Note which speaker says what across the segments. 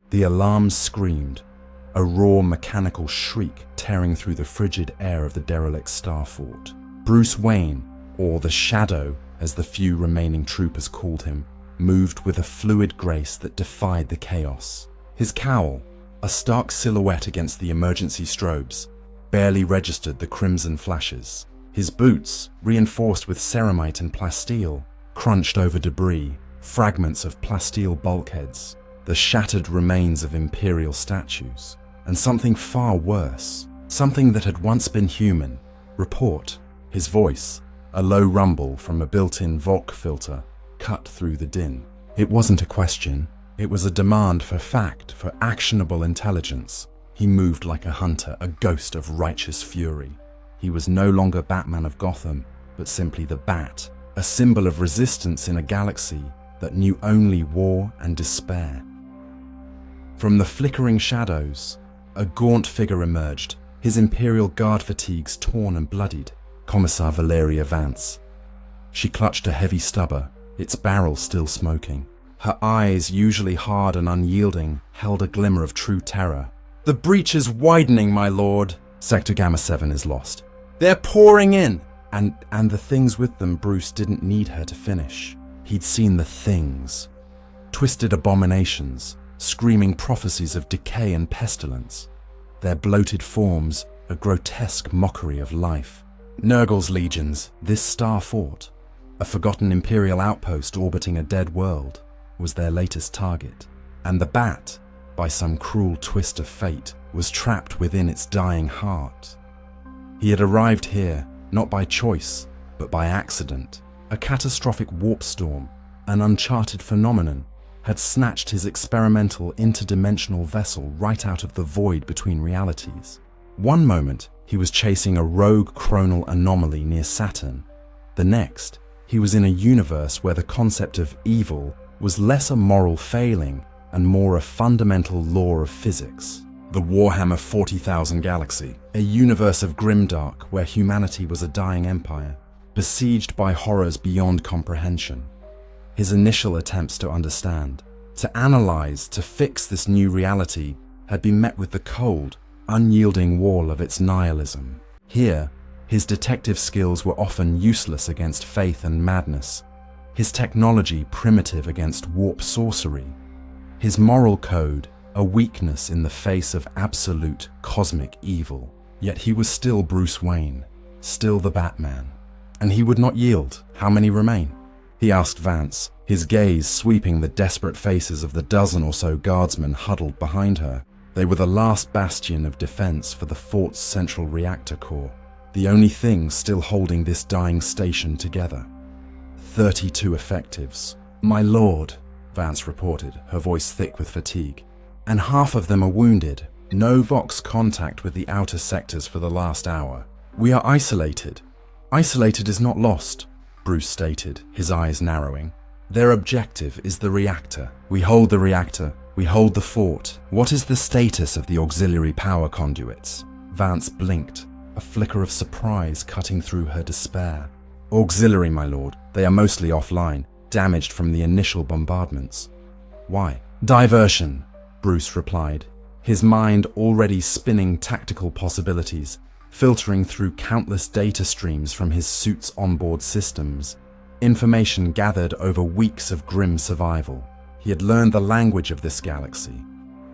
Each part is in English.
Speaker 1: The alarm screamed, a raw mechanical shriek tearing through the frigid air of the derelict star fort. Bruce Wayne, or the Shadow as the few remaining troopers called him, moved with a fluid grace that defied the chaos. His cowl, a stark silhouette against the emergency strobes, barely registered the crimson flashes. His boots, reinforced with ceramite and plasteel, crunched over debris, fragments of plasteel bulkheads, the shattered remains of imperial statues, and something far worse, something that had once been human. Report. His voice, a low rumble from a built-in Volk filter, cut through the din. It wasn't a question. It was a demand for fact, for actionable intelligence. He moved like a hunter, a ghost of righteous fury. He was no longer Batman of Gotham, but simply the Bat, a symbol of resistance in a galaxy that knew only war and despair. From the flickering shadows, a gaunt figure emerged, his Imperial Guard fatigues torn and bloodied. Commissar Valeria Vance. She clutched a heavy stubber, its barrel still smoking. Her eyes, usually hard and unyielding, held a glimmer of true terror. "The breach is widening, my lord. Sector Gamma 7 is lost. They're pouring in!" And the things with them Bruce didn't need her to finish. He'd seen the things. Twisted abominations, screaming prophecies of decay and pestilence. Their bloated forms, a grotesque mockery of life. Nurgle's legions, this star fort, a forgotten Imperial outpost orbiting a dead world, was their latest target. And the Bat, by some cruel twist of fate, was trapped within its dying heart. He had arrived here, not by choice, but by accident. A catastrophic warp storm, an uncharted phenomenon, had snatched his experimental interdimensional vessel right out of the void between realities. One moment, he was chasing a rogue chronal anomaly near Saturn. The next, he was in a universe where the concept of evil was less a moral failing and more a fundamental law of physics. The Warhammer 40,000 galaxy, a universe of grimdark where humanity was a dying empire, besieged by horrors beyond comprehension. His initial attempts to understand, to analyze, to fix this new reality had been met with the cold, unyielding wall of its nihilism. Here, his detective skills were often useless against faith and madness, his technology primitive against warp sorcery, his moral code a weakness in the face of absolute cosmic evil. Yet he was still Bruce Wayne, still the Batman. And he would not yield. How many remain? He asked Vance, his gaze sweeping the desperate faces of the dozen or so guardsmen huddled behind her. They were the last bastion of defense for the fort's central reactor core, the only thing still holding this dying station together. 32 effectives. "My lord," Vance reported, her voice thick with fatigue. "And half of them are wounded. No Vox contact with the outer sectors for the last hour. We are isolated." "Isolated is not lost," Bruce stated, his eyes narrowing. "Their objective is the reactor. We hold the reactor. We hold the fort. What is the status of the auxiliary power conduits?" Vance blinked, a flicker of surprise cutting through her despair. "Auxiliary, my lord. They are mostly offline, damaged from the initial bombardments." "Why?" "Diversion," Bruce replied, his mind already spinning tactical possibilities, filtering through countless data streams from his suit's onboard systems. Information gathered over weeks of grim survival. He had learned the language of this galaxy,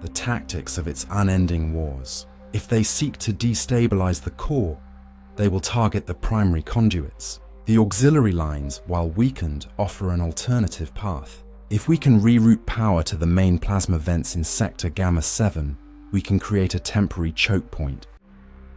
Speaker 1: the tactics of its unending wars. If they seek to destabilize the core, they will target the primary conduits. The auxiliary lines, while weakened, offer an alternative path. If we can reroute power to the main plasma vents in Sector Gamma 7, we can create a temporary choke point.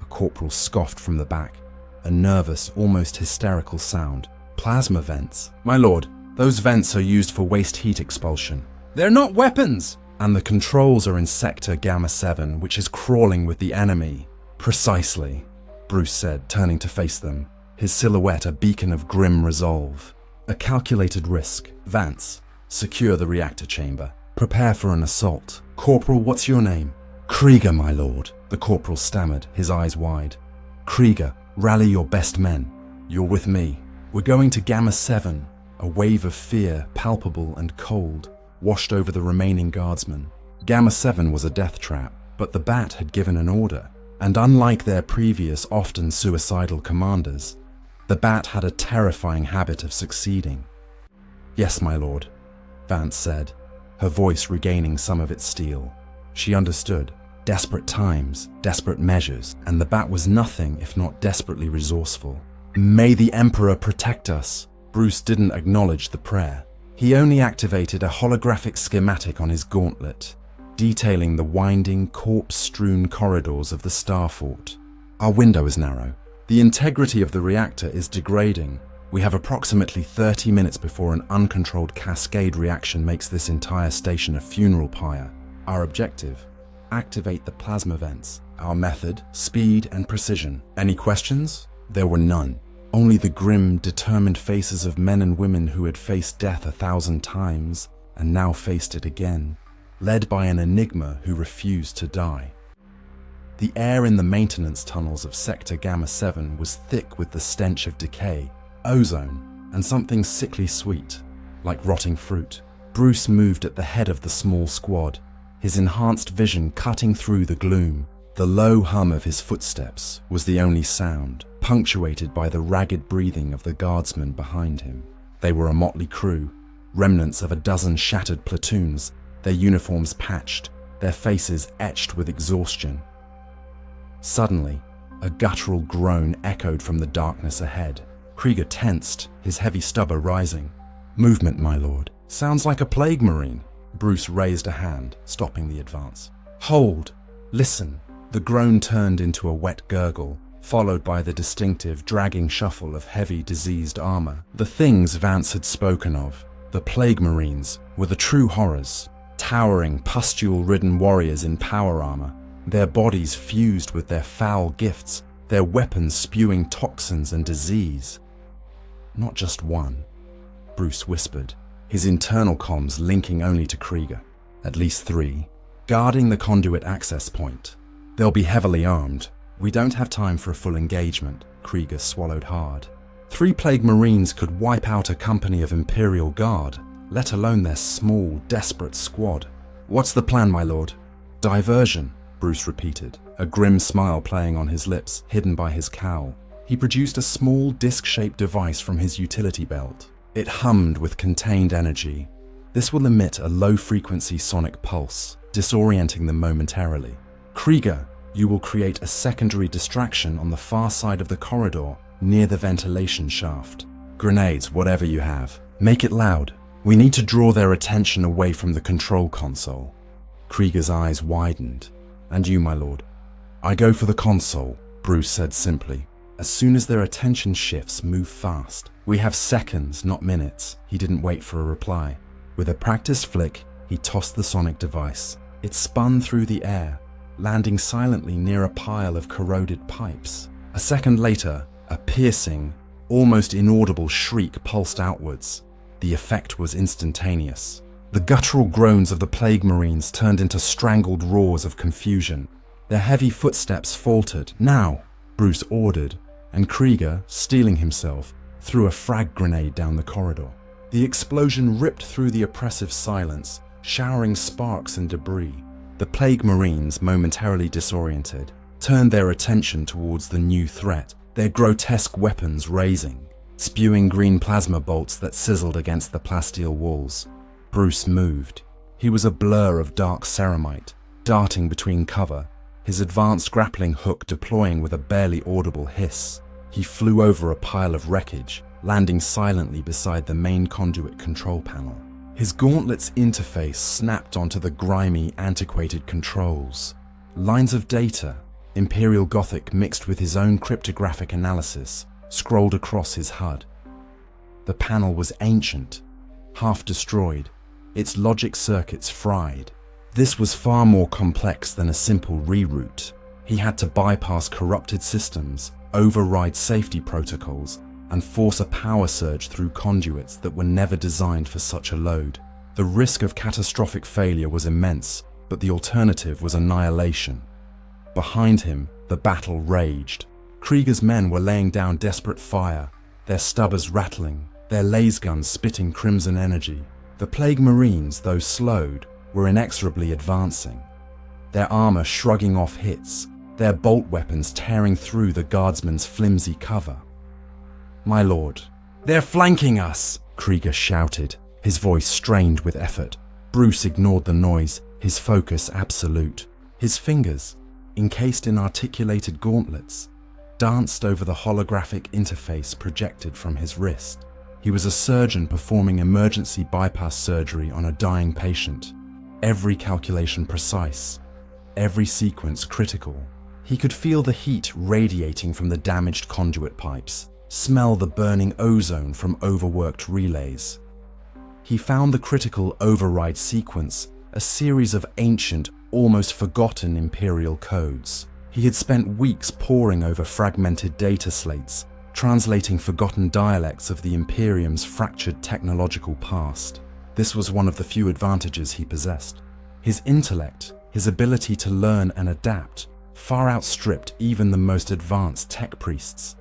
Speaker 1: A corporal scoffed from the back, a nervous, almost hysterical sound. "Plasma vents? My lord, those vents are used for waste heat expulsion." "They're not weapons!" "And the controls are in Sector Gamma 7, which is crawling with the enemy." "Precisely," Bruce said, turning to face them, his silhouette a beacon of grim resolve. "A calculated risk. Vance, secure the reactor chamber. Prepare for an assault." "Corporal, what's your name?" "Krieger, my lord," the corporal stammered, his eyes wide. "Krieger, rally your best men. You're with me. We're going to Gamma 7. A wave of fear, palpable and cold, washed over the remaining guardsmen. Gamma 7 was a death trap, but the Bat had given an order, and unlike their previous often suicidal commanders, the Bat had a terrifying habit of succeeding. "Yes, my lord," Vance said, her voice regaining some of its steel. She understood. Desperate times, desperate measures, and the Bat was nothing if not desperately resourceful. "May the Emperor protect us." Bruce didn't acknowledge the prayer. He only activated a holographic schematic on his gauntlet, detailing the winding, corpse-strewn corridors of the Star Fort. "Our window is narrow. The integrity of the reactor is degrading. We have approximately 30 minutes before an uncontrolled cascade reaction makes this entire station a funeral pyre. Our objective: activate the plasma vents. Our method: speed and precision. Any questions?" There were none. Only the grim, determined faces of men and women who had faced death 1,000 times and now faced it again, led by an enigma who refused to die. The air in the maintenance tunnels of Sector Gamma 7 was thick with the stench of decay, ozone, and something sickly sweet, like rotting fruit. Bruce moved at the head of the small squad, his enhanced vision cutting through the gloom. The low hum of his footsteps was the only sound, punctuated by the ragged breathing of the guardsmen behind him. They were a motley crew, remnants of a dozen shattered platoons, their uniforms patched, their faces etched with exhaustion. Suddenly, a guttural groan echoed from the darkness ahead. Krieger tensed, his heavy stubber rising. "Movement, my lord. Sounds like a plague marine." Bruce raised a hand, stopping the advance. "Hold! Listen!" The groan turned into a wet gurgle, followed by the distinctive, dragging shuffle of heavy, diseased armor. The things Vance had spoken of, the plague marines, were the true horrors. Towering, pustule-ridden warriors in power armor, their bodies fused with their foul gifts, their weapons spewing toxins and disease. "Not just one," Bruce whispered, his internal comms linking only to Krieger. "At least 3, guarding the conduit access point. They'll be heavily armed. We don't have time for a full engagement." Krieger swallowed hard. 3 plague marines could wipe out a company of Imperial Guard, let alone their small, desperate squad. "What's the plan, my lord?" "Diversion," Bruce repeated, a grim smile playing on his lips, hidden by his cowl. He produced a small, disc-shaped device from his utility belt. It hummed with contained energy. "This will emit a low-frequency sonic pulse, disorienting them momentarily. Krieger, you will create a secondary distraction on the far side of the corridor, near the ventilation shaft. Grenades, whatever you have. Make it loud. We need to draw their attention away from the control console." Krieger's eyes widened. "And you, my lord?" "I go for the console," Bruce said simply. "As soon as their attention shifts, move fast. We have seconds, not minutes." He didn't wait for a reply. With a practiced flick, he tossed the sonic device. It spun through the air, landing silently near a pile of corroded pipes. A second later, a piercing, almost inaudible shriek pulsed outwards. The effect was instantaneous. The guttural groans of the plague marines turned into strangled roars of confusion. Their heavy footsteps faltered. "Now!" Bruce ordered, and Krieger, steeling himself, threw a frag grenade down the corridor. The explosion ripped through the oppressive silence, showering sparks and debris. The plague marines, momentarily disoriented, turned their attention towards the new threat, their grotesque weapons raising, spewing green plasma bolts that sizzled against the plasteel walls. Bruce moved. He was a blur of dark ceramite, darting between cover, his advanced grappling hook deploying with a barely audible hiss. He flew over a pile of wreckage, landing silently beside the main conduit control panel. His gauntlet's interface snapped onto the grimy, antiquated controls. Lines of data, Imperial Gothic mixed with his own cryptographic analysis, scrolled across his HUD. The panel was ancient, half destroyed, its logic circuits fried. This was far more complex than a simple reroute. He had to bypass corrupted systems, override safety protocols, and force a power surge through conduits that were never designed for such a load. The risk of catastrophic failure was immense, but the alternative was annihilation. Behind him, the battle raged. Krieger's men were laying down desperate fire, their stubbers rattling, their laser guns spitting crimson energy. The plague marines, though slowed, were inexorably advancing, their armor shrugging off hits, their bolt weapons tearing through the guardsmen's flimsy cover. "My lord, they're flanking us!" Krieger shouted, his voice strained with effort. Bruce ignored the noise, his focus absolute. His fingers, encased in articulated gauntlets, danced over the holographic interface projected from his wrist. He was a surgeon performing emergency bypass surgery on a dying patient. Every calculation precise, every sequence critical. He could feel the heat radiating from the damaged conduit pipes, smell the burning ozone from overworked relays. He found the critical override sequence, a series of ancient, almost forgotten imperial codes. He had spent weeks poring over fragmented data slates, translating forgotten dialects of the Imperium's fractured technological past. This was one of the few advantages he possessed. His intellect, his ability to learn and adapt, far outstripped even the most advanced tech priests.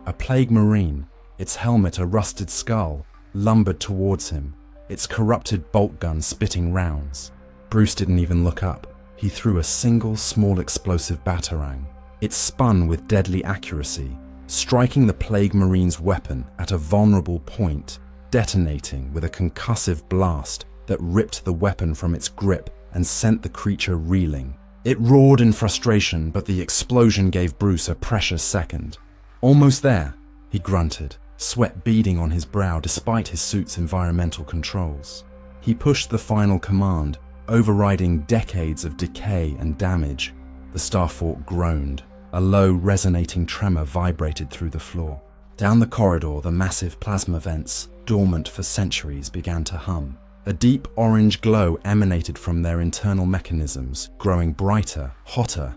Speaker 1: A plague marine, its helmet a rusted skull, lumbered towards him, its corrupted bolt gun spitting rounds. Bruce didn't even look up. He threw a single small explosive batarang. It spun with deadly accuracy, striking the plague marine's weapon at a vulnerable point, detonating with a concussive blast that ripped the weapon from its grip and sent the creature reeling. It roared in frustration, but the explosion gave Bruce a precious second. "Almost there," he grunted, sweat beading on his brow despite his suit's environmental controls. He pushed the final command, overriding decades of decay and damage. The Starfort groaned. A low, resonating tremor vibrated through the floor. Down the corridor, the massive plasma vents, dormant for centuries, began to hum. A deep orange glow emanated from their internal mechanisms, growing brighter, hotter.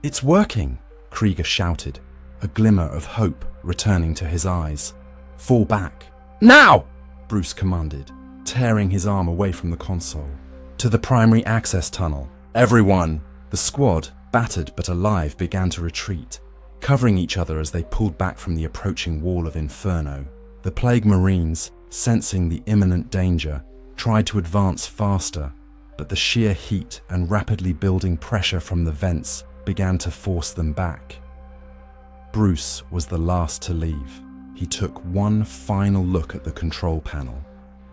Speaker 1: "It's working!" Krieger shouted, a glimmer of hope returning to his eyes. "Fall back." "Now!" Bruce commanded, tearing his arm away from the console. "To the primary access tunnel. Everyone!" The squad, battered but alive, began to retreat, covering each other as they pulled back from the approaching wall of inferno. The plague marines, sensing the imminent danger, tried to advance faster, but the sheer heat and rapidly building pressure from the vents began to force them back. Bruce was the last to leave. He took one final look at the control panel,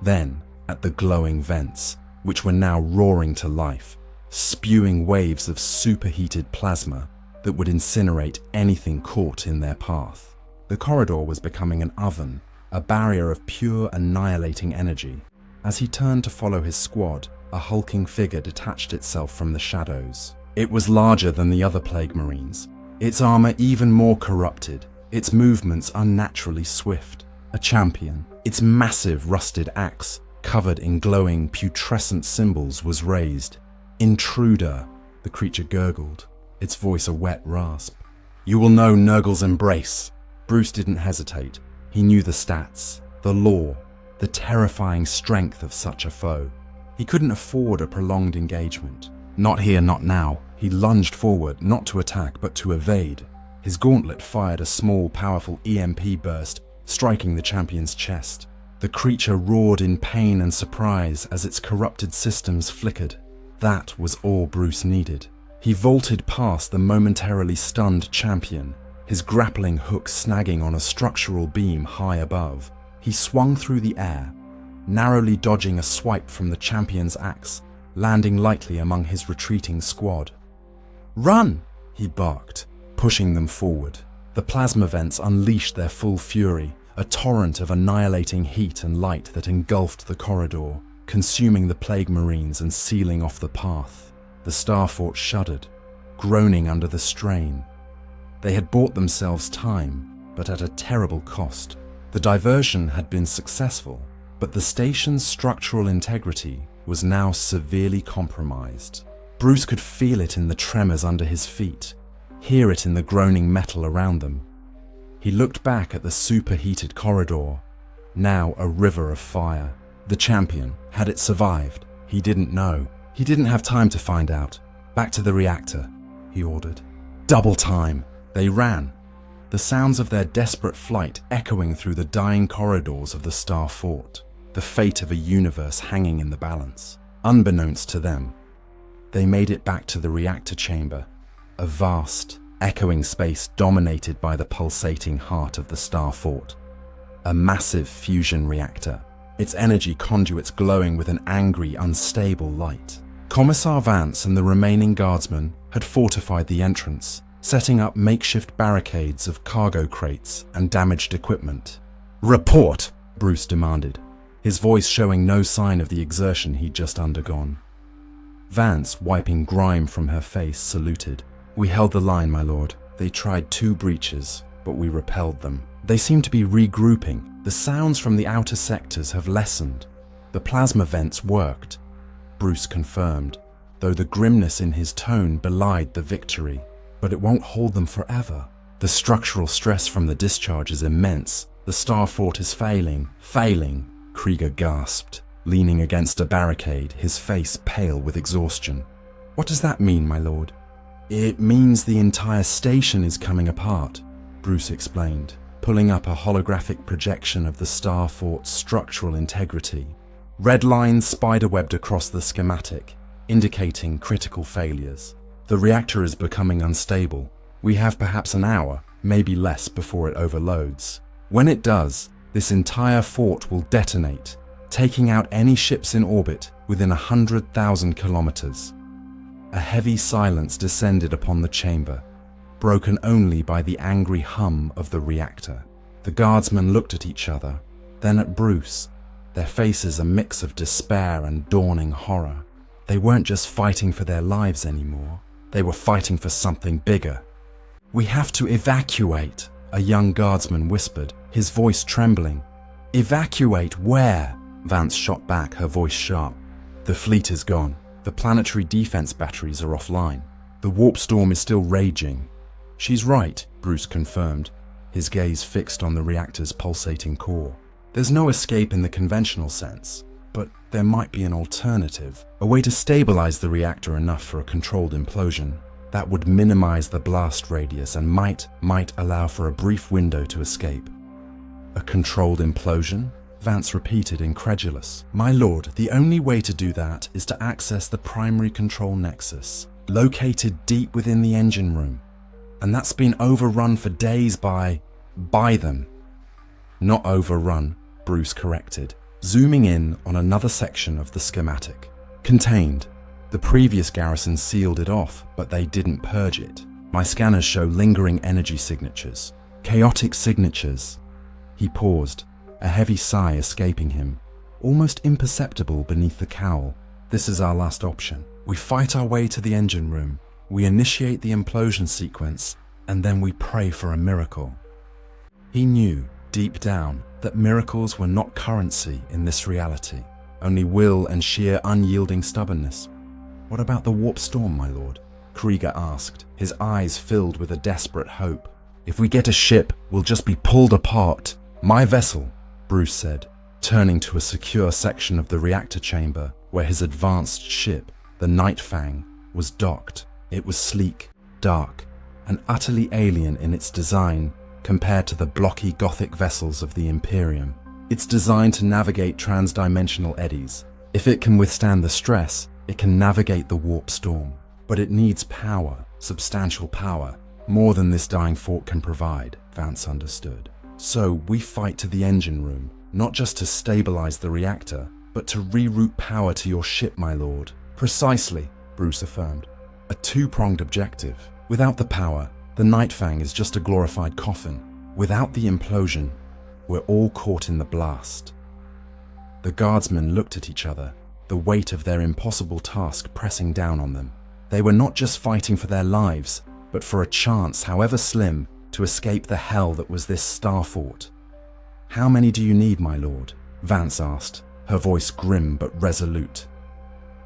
Speaker 1: then at the glowing vents, which were now roaring to life, spewing waves of superheated plasma that would incinerate anything caught in their path. The corridor was becoming an oven, a barrier of pure annihilating energy. As he turned to follow his squad, a hulking figure detached itself from the shadows. It was larger than the other plague marines, its armor even more corrupted, its movements unnaturally swift. A champion, its massive rusted axe, covered in glowing, putrescent symbols, was raised. "Intruder," the creature gurgled, its voice a wet rasp. "You will know Nurgle's embrace." Bruce didn't hesitate. He knew the stats, the lore, the terrifying strength of such a foe. He couldn't afford a prolonged engagement. Not here, not now. He lunged forward, not to attack, but to evade. His gauntlet fired a small, powerful EMP burst, striking the champion's chest. The creature roared in pain and surprise as its corrupted systems flickered. That was all Bruce needed. He vaulted past the momentarily stunned champion, his grappling hook snagging on a structural beam high above. He swung through the air, narrowly dodging a swipe from the champion's axe, landing lightly among his retreating squad. "Run!" he barked, pushing them forward. The plasma vents unleashed their full fury, a torrent of annihilating heat and light that engulfed the corridor, consuming the plague marines and sealing off the path. The Starfort shuddered, groaning under the strain. They had bought themselves time, but at a terrible cost. The diversion had been successful, but the station's structural integrity was now severely compromised. Bruce could feel it in the tremors under his feet, hear it in the groaning metal around them. He looked back at the superheated corridor, now a river of fire. The champion, had it survived? He didn't know. He didn't have time to find out. "Back to the reactor," he ordered. Double time! They ran, the sounds of their desperate flight echoing through the dying corridors of the Starfort, the fate of a universe hanging in the balance. Unbeknownst to them, they made it back to the reactor chamber, a vast, echoing space dominated by the pulsating heart of the star fort. A massive fusion reactor, its energy conduits glowing with an angry, unstable light. Commissar Vance and the remaining guardsmen had fortified the entrance, setting up makeshift barricades of cargo crates and damaged equipment. "Report!" Bruce demanded, his voice showing no sign of the exertion he'd just undergone. Vance, wiping grime from her face, saluted. "We held the line, my lord. They tried 2 breaches, but we repelled them. They seem to be regrouping. The sounds from the outer sectors have lessened. The plasma vents worked," Bruce confirmed, though the grimness in his tone belied the victory. "But it won't hold them forever. The structural stress from the discharge is immense. The star fort is failing, Krieger gasped, leaning against a barricade, his face pale with exhaustion. "What does that mean, my lord?" "It means the entire station is coming apart," Bruce explained, pulling up a holographic projection of the star fort's structural integrity. Red lines spiderwebbed across the schematic, indicating critical failures. "The reactor is becoming unstable. We have perhaps an hour, maybe less, before it overloads. When it does, this entire fort will detonate, taking out any ships in orbit within 100,000 kilometers." A heavy silence descended upon the chamber, broken only by the angry hum of the reactor. The guardsmen looked at each other, then at Bruce, their faces a mix of despair and dawning horror. They weren't just fighting for their lives anymore, they were fighting for something bigger. "We have to evacuate," a young guardsman whispered, his voice trembling. "Evacuate where?" Vance shot back, her voice sharp. "The fleet is gone. The planetary defense batteries are offline. The warp storm is still raging." "She's right," Bruce confirmed, his gaze fixed on the reactor's pulsating core. "There's no escape in the conventional sense, but there might be an alternative, a way to stabilize the reactor enough for a controlled implosion. That would minimize the blast radius and might allow for a brief window to escape." "A controlled implosion?" Vance repeated, incredulous. "My lord, the only way to do that is to access the primary control nexus, located deep within the engine room. And that's been overrun for days by them." "Not overrun," Bruce corrected, zooming in on another section of the schematic. "Contained. The previous garrison sealed it off, but they didn't purge it. My scanners show lingering energy signatures. Chaotic signatures." He paused, a heavy sigh escaping him, almost imperceptible beneath the cowl. "This is our last option. We fight our way to the engine room, we initiate the implosion sequence, and then we pray for a miracle." He knew, deep down, that miracles were not currency in this reality, only will and sheer unyielding stubbornness. "What about the warp storm, my lord?" Krieger asked, his eyes filled with a desperate hope. "If we get a ship, we'll just be pulled apart." "My vessel," Bruce said, turning to a secure section of the reactor chamber where his advanced ship, the Night Fang, was docked. It was sleek, dark, and utterly alien in its design compared to the blocky Gothic vessels of the Imperium. It's designed to navigate transdimensional eddies. If it can withstand the stress, it can navigate the warp storm. But it needs power, substantial power, more than this dying fort can provide, Vance understood. "So we fight to the engine room, not just to stabilize the reactor, but to reroute power to your ship, my lord." "Precisely," Bruce affirmed. "A two-pronged objective. Without the power, the Night Fang is just a glorified coffin. Without the implosion, we're all caught in the blast." The guardsmen looked at each other, the weight of their impossible task pressing down on them. They were not just fighting for their lives, but for a chance, however slim, to escape the hell that was this star fort. "How many do you need, my lord?" Vance asked, her voice grim but resolute.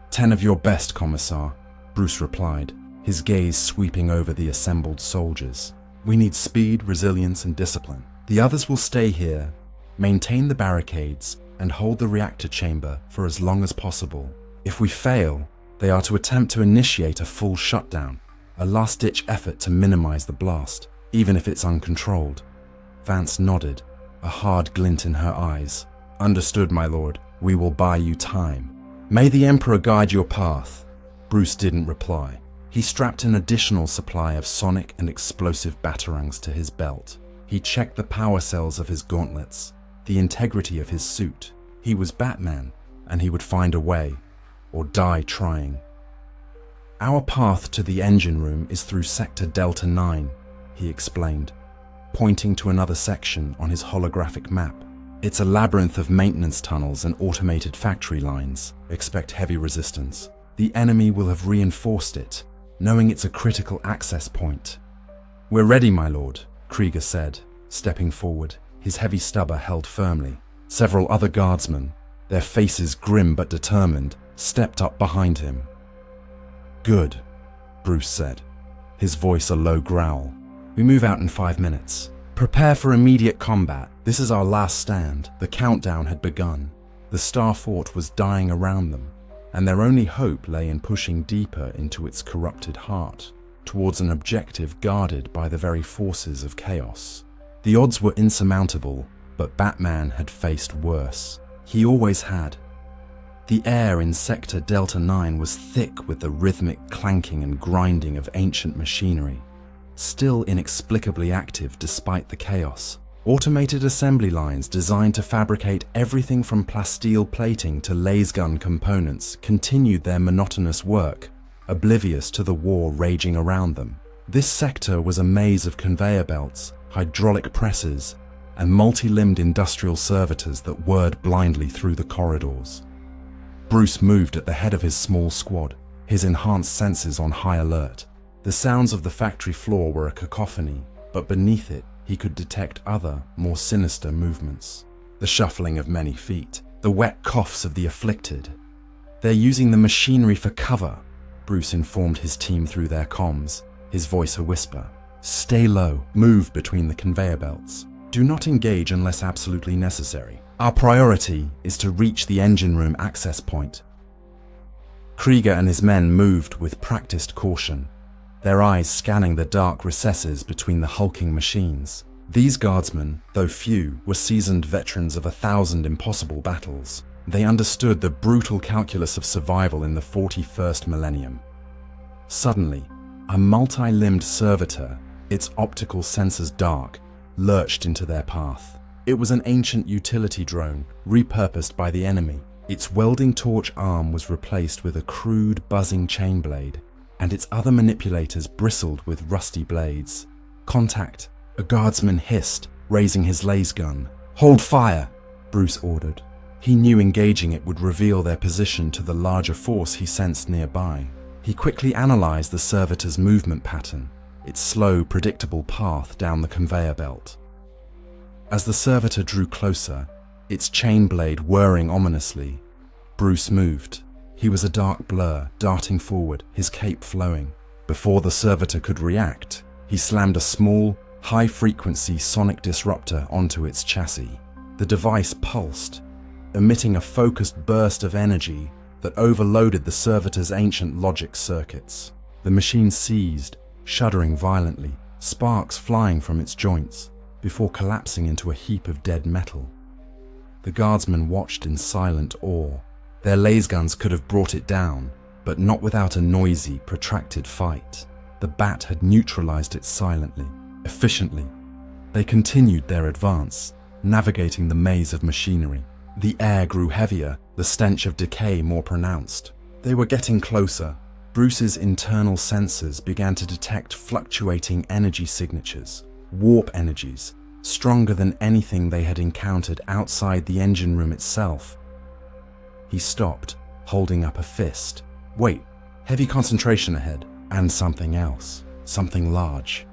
Speaker 1: 10 of your best, Commissar," Bruce replied, his gaze sweeping over the assembled soldiers. "We need speed, resilience, and discipline. The others will stay here, maintain the barricades, and hold the reactor chamber for as long as possible. If we fail, they are to attempt to initiate a full shutdown, a last-ditch effort to minimize the blast, even if it's uncontrolled." Vance nodded, a hard glint in her eyes. "Understood, my lord. We will buy you time." "May the Emperor guide your path." Bruce didn't reply. He strapped an additional supply of sonic and explosive batarangs to his belt. He checked the power cells of his gauntlets, the integrity of his suit. He was Batman, and he would find a way, or die trying. "Our path to the engine room is through Sector Delta 9, he explained, pointing to another section on his holographic map. "It's a labyrinth of maintenance tunnels and automated factory lines. Expect heavy resistance. The enemy will have reinforced it, knowing it's a critical access point." "We're ready, my lord," Krieger said, stepping forward, his heavy stubber held firmly. Several other guardsmen, their faces grim but determined, stepped up behind him. "Good," Bruce said, his voice a low growl. "We move out in 5 minutes. Prepare for immediate combat. This is our last stand." The countdown had begun. The Star Fort was dying around them, and their only hope lay in pushing deeper into its corrupted heart, towards an objective guarded by the very forces of chaos. The odds were insurmountable, but Batman had faced worse. He always had. The air in Sector Delta 9 was thick with the rhythmic clanking and grinding of ancient machinery, still inexplicably active despite the chaos. Automated assembly lines designed to fabricate everything from plasteel plating to lasgun components continued their monotonous work, oblivious to the war raging around them. This sector was a maze of conveyor belts, hydraulic presses, and multi-limbed industrial servitors that whirred blindly through the corridors. Bruce moved at the head of his small squad, his enhanced senses on high alert. The sounds of the factory floor were a cacophony, but beneath it, he could detect other, more sinister movements. The shuffling of many feet, the wet coughs of the afflicted. "They're using the machinery for cover," Bruce informed his team through their comms, his voice a whisper. "Stay low, move between the conveyor belts. Do not engage unless absolutely necessary. Our priority is to reach the engine room access point." Krieger and his men moved with practiced caution, their eyes scanning the dark recesses between the hulking machines. These guardsmen, though few, were seasoned veterans of 1,000 impossible battles. They understood the brutal calculus of survival in the 41st millennium. Suddenly, a multi-limbed servitor, its optical sensors dark, lurched into their path. It was an ancient utility drone, repurposed by the enemy. Its welding torch arm was replaced with a crude, buzzing chain blade, and its other manipulators bristled with rusty blades. "Contact," a guardsman hissed, raising his lasgun. "Hold fire," Bruce ordered. He knew engaging it would reveal their position to the larger force he sensed nearby. He quickly analyzed the servitor's movement pattern, its slow, predictable path down the conveyor belt. As the servitor drew closer, its chain blade whirring ominously, Bruce moved. He was a dark blur, darting forward, his cape flowing. Before the servitor could react, he slammed a small, high-frequency sonic disruptor onto its chassis. The device pulsed, emitting a focused burst of energy that overloaded the servitor's ancient logic circuits. The machine seized, shuddering violently, sparks flying from its joints, before collapsing into a heap of dead metal. The guardsmen watched in silent awe. Their lasguns could have brought it down, but not without a noisy, protracted fight. The bat had neutralized it silently, efficiently. They continued their advance, navigating the maze of machinery. The air grew heavier, the stench of decay more pronounced. They were getting closer. Bruce's internal sensors began to detect fluctuating energy signatures, warp energies, stronger than anything they had encountered outside the engine room itself. He stopped, holding up a fist. Wait, heavy concentration ahead, and something else, something large.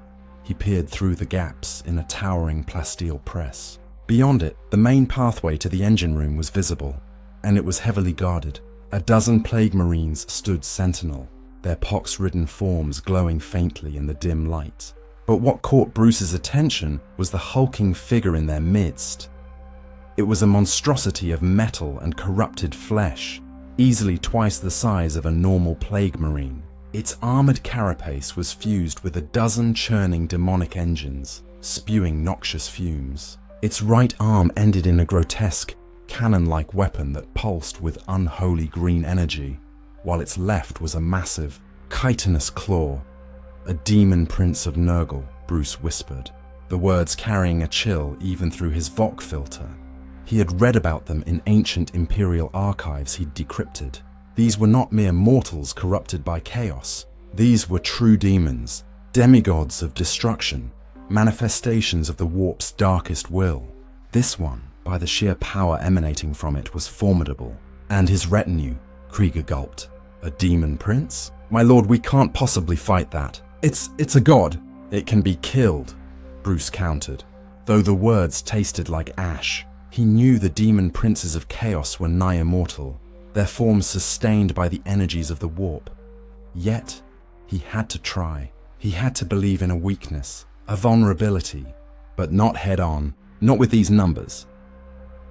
Speaker 1: He peered through the gaps in a towering plasteel press. Beyond it, the main pathway to the engine room was visible, and it was heavily guarded. A dozen plague marines stood sentinel, their pox-ridden forms glowing faintly in the dim light. But what caught Bruce's attention was the hulking figure in their midst. It was a monstrosity of metal and corrupted flesh, easily twice the size of a normal plague marine. Its armored carapace was fused with a dozen churning demonic engines, spewing noxious fumes. Its right arm ended in a grotesque, cannon-like weapon that pulsed with unholy green energy, while its left was a massive, chitinous claw. "A demon prince of Nurgle," Bruce whispered, the words carrying a chill even through his Voc filter. He had read about them in ancient Imperial archives he'd decrypted. These were not mere mortals corrupted by chaos. These were true demons, demigods of destruction, manifestations of the warp's darkest will. This one, by the sheer power emanating from it, was formidable. And his retinue, Krieger gulped. "A demon prince? My lord, we can't possibly fight that. It's a god. It can be killed," Bruce countered. Though the words tasted like ash, he knew the demon princes of chaos were nigh immortal, their forms sustained by the energies of the warp. Yet, he had to try. He had to believe in a weakness, a vulnerability, but not head-on, not with these numbers.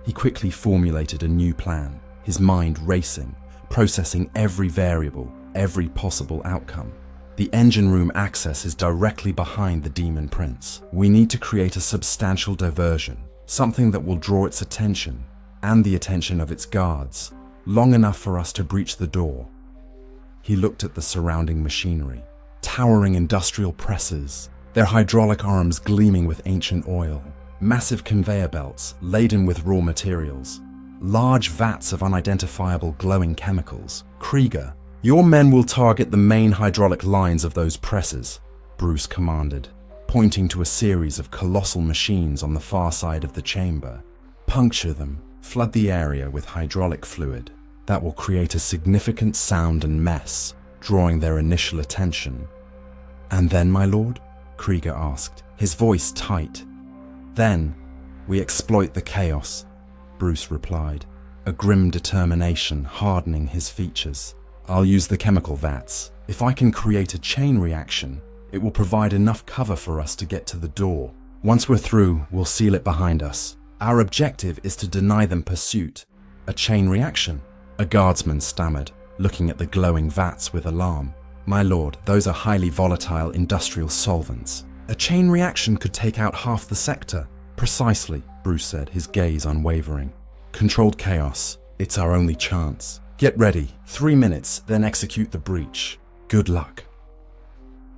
Speaker 1: He quickly formulated a new plan, his mind racing, processing every variable, every possible outcome. The engine room access is directly behind the Demon Prince. We need to create a substantial diversion, something that will draw its attention, and the attention of its guards, long enough for us to breach the door. He looked at the surrounding machinery, towering industrial presses, their hydraulic arms gleaming with ancient oil, massive conveyor belts laden with raw materials, large vats of unidentifiable glowing chemicals. "Krieger, your men will target the main hydraulic lines of those presses," Bruce commanded, pointing to a series of colossal machines on the far side of the chamber. "Puncture them, flood the area with hydraulic fluid. That will create a significant sound and mess, drawing their initial attention." "And then, my lord?" Krieger asked, his voice tight. "Then, we exploit the chaos," Bruce replied, a grim determination hardening his features. "I'll use the chemical vats. If I can create a chain reaction, it will provide enough cover for us to get to the door. Once we're through, we'll seal it behind us. Our objective is to deny them pursuit." "A chain reaction?" a guardsman stammered, looking at the glowing vats with alarm. "My lord, those are highly volatile industrial solvents. A chain reaction could take out half the sector." "Precisely," Bruce said, his gaze unwavering. "Controlled chaos. It's our only chance. Get ready. 3 minutes, then execute the breach. Good luck."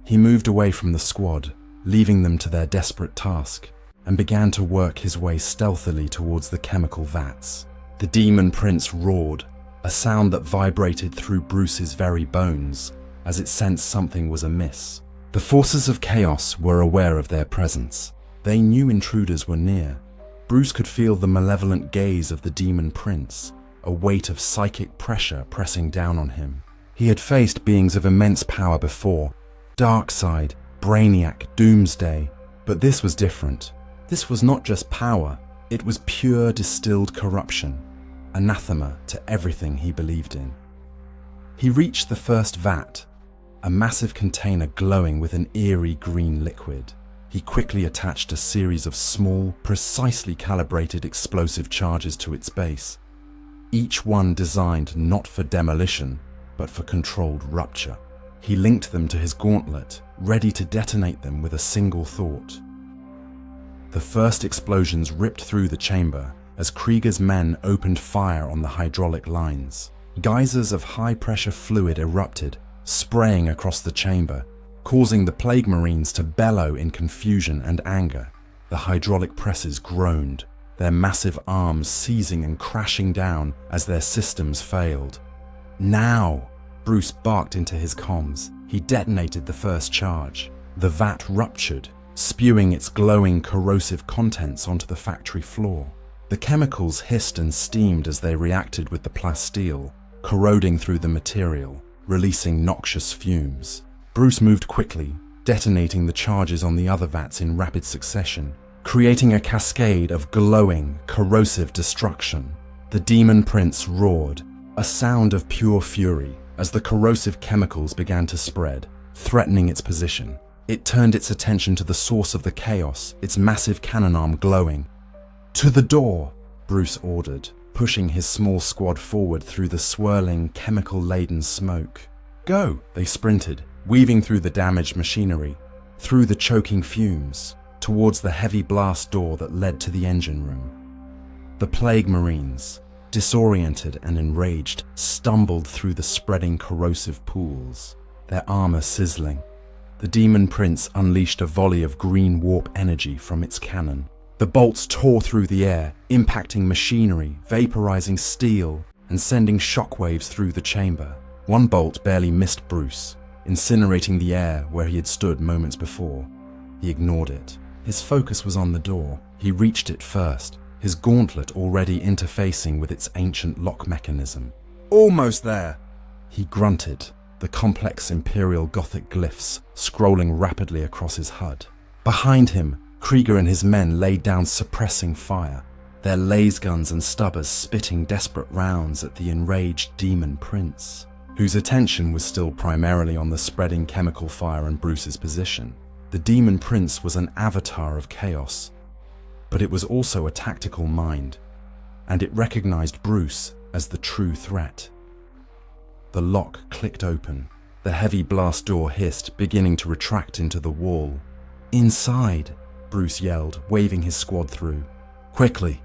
Speaker 1: He moved away from the squad, leaving them to their desperate task, and began to work his way stealthily towards the chemical vats. The Demon Prince roared, a sound that vibrated through Bruce's very bones as it sensed something was amiss. The forces of chaos were aware of their presence. They knew intruders were near. Bruce could feel the malevolent gaze of the Demon Prince, a weight of psychic pressure pressing down on him. He had faced beings of immense power before, Darkseid, Brainiac, Doomsday, but this was different. This was not just power, it was pure distilled corruption, anathema to everything he believed in. He reached the first vat, a massive container glowing with an eerie green liquid. He quickly attached a series of small, precisely calibrated explosive charges to its base, each one designed not for demolition, but for controlled rupture. He linked them to his gauntlet, ready to detonate them with a single thought. The first explosions ripped through the chamber as Krieger's men opened fire on the hydraulic lines. Geysers of high-pressure fluid erupted, spraying across the chamber, causing the Plague Marines to bellow in confusion and anger. The hydraulic presses groaned, their massive arms seizing and crashing down as their systems failed. "Now!" Bruce barked into his comms. He detonated the first charge. The vat ruptured, spewing its glowing, corrosive contents onto the factory floor. The chemicals hissed and steamed as they reacted with the plasteel, corroding through the material, releasing noxious fumes. Bruce moved quickly, detonating the charges on the other vats in rapid succession, creating a cascade of glowing, corrosive destruction. The Demon Prince roared, a sound of pure fury, as the corrosive chemicals began to spread, threatening its position. It turned its attention to the source of the chaos, its massive cannon arm glowing. "To the door," Bruce ordered, pushing his small squad forward through the swirling, chemical-laden smoke. "Go!" They sprinted, weaving through the damaged machinery, through the choking fumes, towards the heavy blast door that led to the engine room. The Plague Marines, disoriented and enraged, stumbled through the spreading corrosive pools, their armor sizzling. The Demon Prince unleashed a volley of green warp energy from its cannon. The bolts tore through the air, impacting machinery, vaporizing steel, and sending shockwaves through the chamber. One bolt barely missed Bruce, incinerating the air where he had stood moments before. He ignored it. His focus was on the door. He reached it first, his gauntlet already interfacing with its ancient lock mechanism. "Almost there," he grunted, the complex Imperial Gothic glyphs scrolling rapidly across his HUD. Behind him, Krieger and his men laid down suppressing fire, their laser guns and stubbers spitting desperate rounds at the enraged Demon Prince, whose attention was still primarily on the spreading chemical fire in Bruce's position. The Demon Prince was an avatar of chaos, but it was also a tactical mind, and it recognized Bruce as the true threat. The lock clicked open. The heavy blast door hissed, beginning to retract into the wall. "Inside!" Bruce yelled, waving his squad through. Quickly,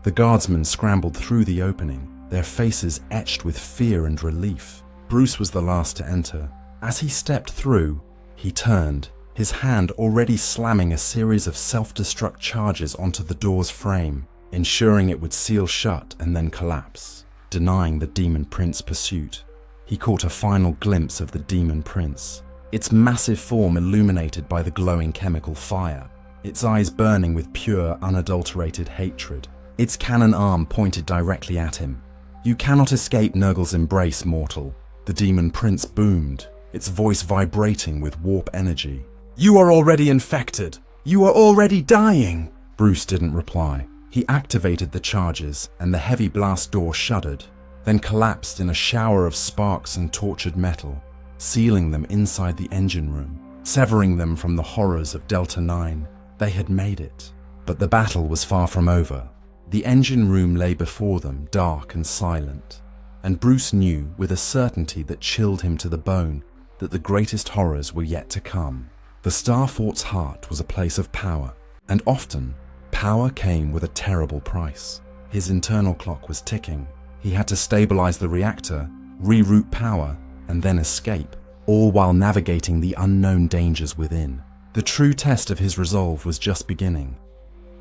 Speaker 1: the guardsmen scrambled through the opening, their faces etched with fear and relief. Bruce was the last to enter. As he stepped through, he turned, his hand already slamming a series of self-destruct charges onto the door's frame, ensuring it would seal shut and then collapse, denying the Demon Prince pursuit. He caught a final glimpse of the Demon Prince, its massive form illuminated by the glowing chemical fire, its eyes burning with pure, unadulterated hatred, its cannon arm pointed directly at him. "You cannot escape Nurgle's embrace, mortal," the Demon Prince boomed, its voice vibrating with warp energy. "You are already infected! You are already dying!" Bruce didn't reply. He activated the charges, and the heavy blast door shuddered, then collapsed in a shower of sparks and tortured metal, sealing them inside the engine room, severing them from the horrors of Delta 9. They had made it. But the battle was far from over. The engine room lay before them, dark and silent, and Bruce knew with a certainty that chilled him to the bone that the greatest horrors were yet to come. The Starfort's heart was a place of power, and often, power came with a terrible price. His internal clock was ticking. He had to stabilize the reactor, reroute power, and then escape, all while navigating the unknown dangers within. The true test of his resolve was just beginning.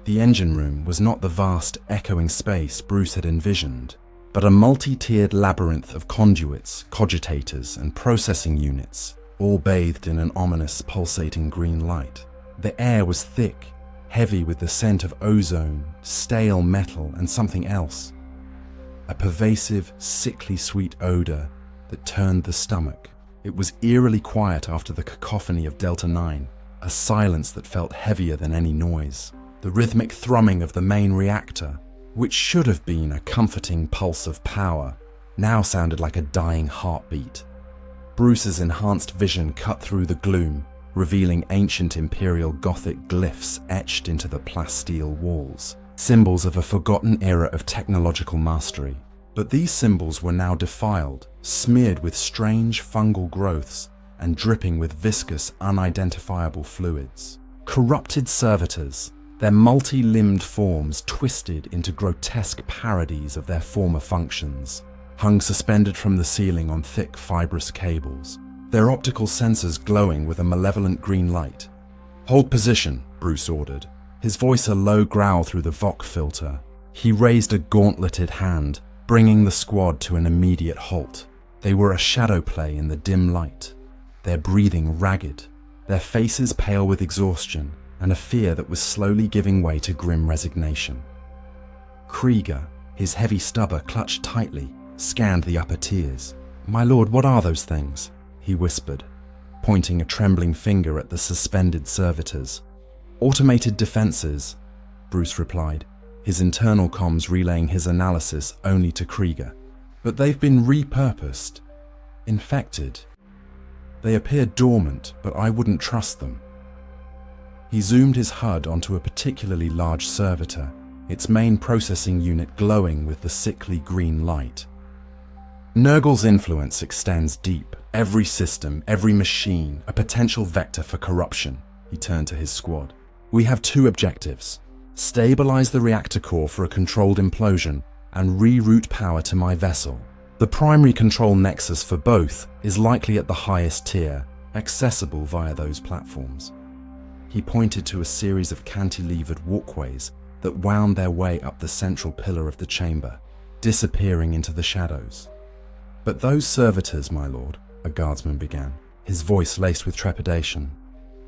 Speaker 1: The engine room was not the vast, echoing space Bruce had envisioned, but a multi-tiered labyrinth of conduits, cogitators, and processing units, all bathed in an ominous, pulsating green light. The air was thick, heavy with the scent of ozone, stale metal, and something else. A pervasive, sickly sweet odor that turned the stomach. It was eerily quiet after the cacophony of Delta 9, a silence that felt heavier than any noise. The rhythmic thrumming of the main reactor, which should have been a comforting pulse of power, now sounded like a dying heartbeat. Bruce's enhanced vision cut through the gloom, revealing ancient Imperial Gothic glyphs etched into the plasteel walls, symbols of a forgotten era of technological mastery. But these symbols were now defiled, smeared with strange fungal growths, and dripping with viscous, unidentifiable fluids. Corrupted servitors, their multi-limbed forms twisted into grotesque parodies of their former functions, hung suspended from the ceiling on thick, fibrous cables, their optical sensors glowing with a malevolent green light. "Hold position," Bruce ordered, his voice a low growl through the Voc filter. He raised a gauntleted hand, bringing the squad to an immediate halt. They were a shadow play in the dim light, their breathing ragged, their faces pale with exhaustion and a fear that was slowly giving way to grim resignation. Krieger, his heavy stubber clutched tightly, scanned the upper tiers. "My lord, what are those things?" he whispered, pointing a trembling finger at the suspended servitors. "Automated defenses," Bruce replied, his internal comms relaying his analysis only to Krieger. "But they've been repurposed. Infected. They appear dormant, but I wouldn't trust them." He zoomed his HUD onto a particularly large servitor, its main processing unit glowing with the sickly green light. "Nurgle's influence extends deep. Every system, every machine, a potential vector for corruption." He turned to his squad. "We have two objectives. Stabilize the reactor core for a controlled implosion and reroute power to my vessel. The primary control nexus for both is likely at the highest tier, accessible via those platforms. He pointed to a series of cantilevered walkways that wound their way up the central pillar of the chamber, disappearing into the shadows. But those servitors, my lord, a guardsman began, his voice laced with trepidation.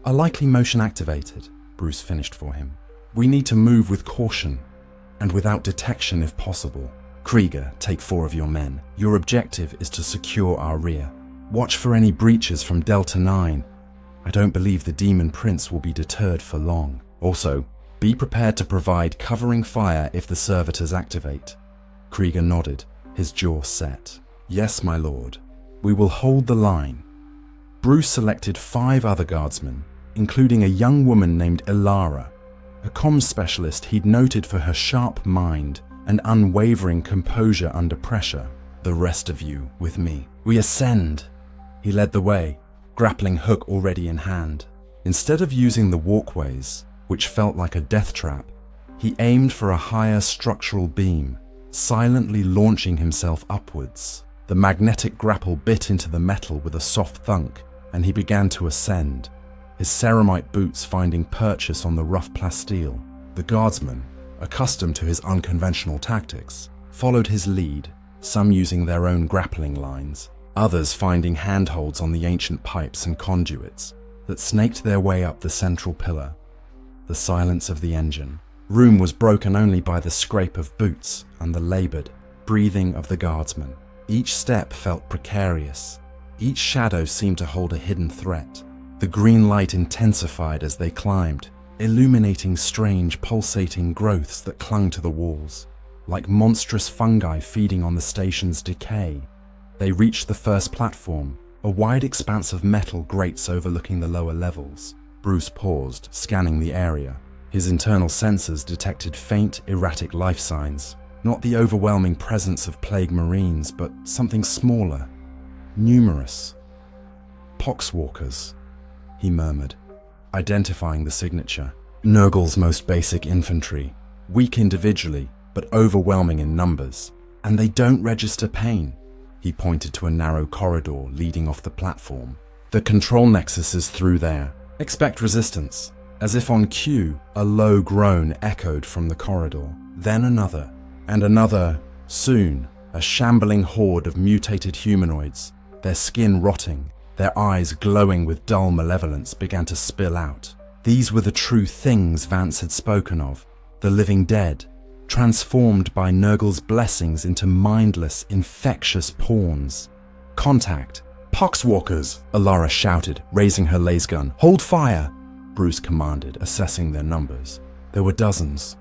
Speaker 1: Are likely motion activated, Bruce finished for him. We need to move with caution, and without detection if possible. Krieger, take 4 of your men. Your objective is to secure our rear. Watch for any breaches from Delta 9. I don't believe the Demon Prince will be deterred for long. Also, be prepared to provide covering fire if the servitors activate. Krieger nodded, his jaw set. Yes, my lord. We will hold the line. Bruce selected 5 other guardsmen, including a young woman named Ilara, a comms specialist he'd noted for her sharp mind and unwavering composure under pressure. The rest of you with me. We ascend. He led the way, grappling hook already in hand. Instead of using the walkways, which felt like a death trap, he aimed for a higher structural beam, silently launching himself upwards. The magnetic grapple bit into the metal with a soft thunk, and he began to ascend, his ceramite boots finding purchase on the rough plasteel. The guardsmen, accustomed to his unconventional tactics, followed his lead, some using their own grappling lines, others finding handholds on the ancient pipes and conduits that snaked their way up the central pillar. The silence of the engine room was broken only by the scrape of boots and the laboured breathing of the guardsmen. Each step felt precarious. Each shadow seemed to hold a hidden threat. The green light intensified as they climbed, illuminating strange pulsating growths that clung to the walls, like monstrous fungi feeding on the station's decay. They reached the first platform, a wide expanse of metal grates overlooking the lower levels. Bruce paused, scanning the area. His internal sensors detected faint, erratic life signs, not the overwhelming presence of plague marines, but something smaller, numerous. Poxwalkers, he murmured, identifying the signature. Nurgle's most basic infantry, weak individually, but overwhelming in numbers. And they don't register pain. He pointed to a narrow corridor leading off the platform. The control nexus is through there. Expect resistance. As if on cue, a low groan echoed from the corridor. Then another, and another. Soon, a shambling horde of mutated humanoids, their skin rotting, their eyes glowing with dull malevolence, began to spill out. These were the true things Vance had spoken of, the living dead, transformed by Nurgle's blessings into mindless, infectious pawns. Contact! Poxwalkers! Ilara shouted, raising her laser gun. Hold fire! Bruce commanded, assessing their numbers. There were dozens.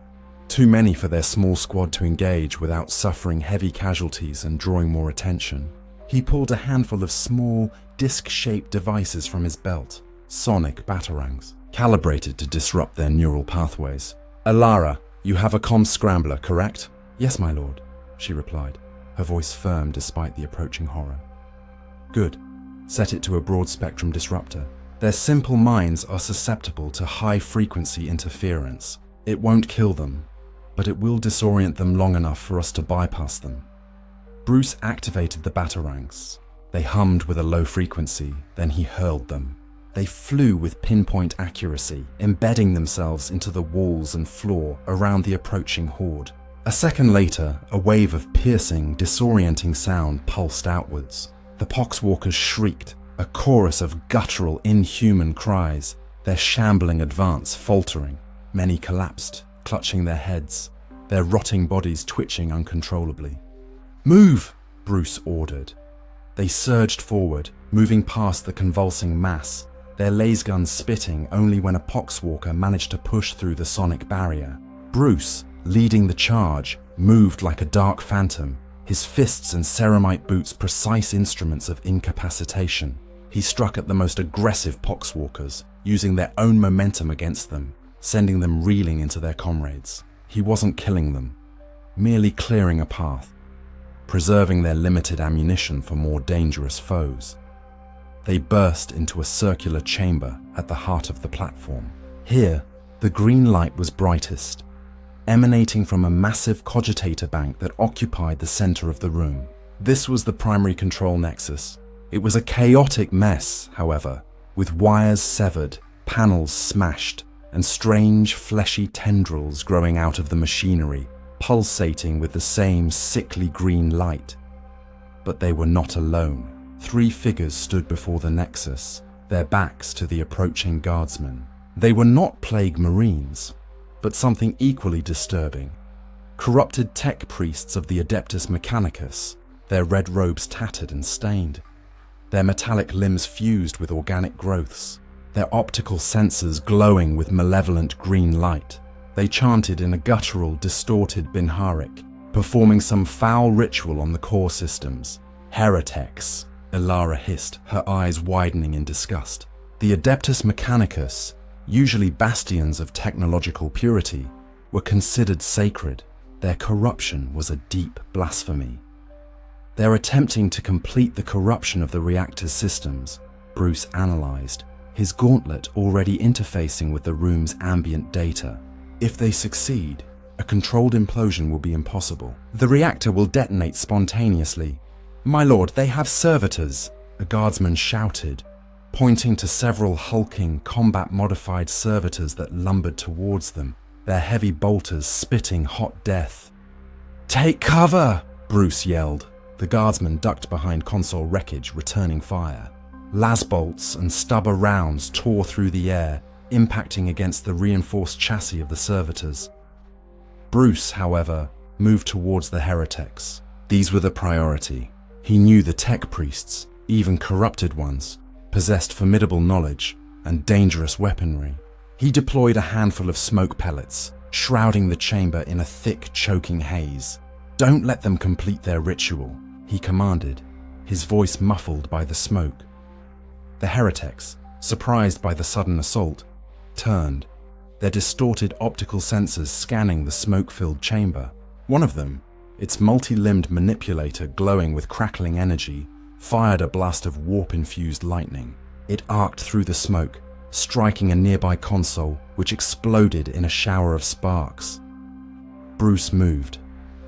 Speaker 1: Too many for their small squad to engage without suffering heavy casualties and drawing more attention. He pulled a handful of small, disc-shaped devices from his belt, sonic batarangs, calibrated to disrupt their neural pathways. Ilara, you have a comm scrambler, correct? Yes, my lord, she replied, her voice firm despite the approaching horror. Good. Set it to a broad-spectrum disruptor. Their simple minds are susceptible to high-frequency interference. It won't kill them, but it will disorient them long enough for us to bypass them. Bruce activated the batarangs. They hummed with a low frequency, then he hurled them. They flew with pinpoint accuracy, embedding themselves into the walls and floor around the approaching horde. A second later, a wave of piercing, disorienting sound pulsed outwards. The poxwalkers shrieked, a chorus of guttural, inhuman cries, their shambling advance faltering. Many collapsed, clutching their heads, their rotting bodies twitching uncontrollably. Move! Bruce ordered. They surged forward, moving past the convulsing mass, their laser guns spitting only when a poxwalker managed to push through the sonic barrier. Bruce, leading the charge, moved like a dark phantom, his fists and ceramite boots precise instruments of incapacitation. He struck at the most aggressive poxwalkers, using their own momentum against them, sending them reeling into their comrades. He wasn't killing them, merely clearing a path, preserving their limited ammunition for more dangerous foes. They burst into a circular chamber at the heart of the platform. Here, the green light was brightest, emanating from a massive cogitator bank that occupied the center of the room. This was the primary control nexus. It was a chaotic mess, however, with wires severed, panels smashed, and strange fleshy tendrils growing out of the machinery, pulsating with the same sickly green light. But they were not alone. 3 figures stood before the nexus, their backs to the approaching guardsmen. They were not plague marines, but something equally disturbing. Corrupted tech priests of the Adeptus Mechanicus, their red robes tattered and stained, their metallic limbs fused with organic growths, their optical sensors glowing with malevolent green light. They chanted in a guttural, distorted Binharic, performing some foul ritual on the core systems. Heretics, Ilara hissed, her eyes widening in disgust. The Adeptus Mechanicus, usually bastions of technological purity, were considered sacred. Their corruption was a deep blasphemy. They're attempting to complete the corruption of the reactor's systems, Bruce analyzed, his gauntlet already interfacing with the room's ambient data. If they succeed, a controlled implosion will be impossible. The reactor will detonate spontaneously. My lord, they have servitors, a guardsman shouted, pointing to several hulking, combat-modified servitors that lumbered towards them, their heavy bolters spitting hot death. Take cover, Bruce yelled. The guardsman ducked behind console wreckage, returning fire. Las bolts and stubber rounds tore through the air, impacting against the reinforced chassis of the servitors. Bruce, however, moved towards the heretics. These were the priority. He knew the tech priests, even corrupted ones, possessed formidable knowledge and dangerous weaponry. He deployed a handful of smoke pellets, shrouding the chamber in a thick, choking haze. Don't let them complete their ritual, he commanded, his voice muffled by the smoke. The heretics, surprised by the sudden assault, turned, their distorted optical sensors scanning the smoke-filled chamber. One of them, its multi-limbed manipulator glowing with crackling energy, fired a blast of warp-infused lightning. It arced through the smoke, striking a nearby console, which exploded in a shower of sparks. Bruce moved,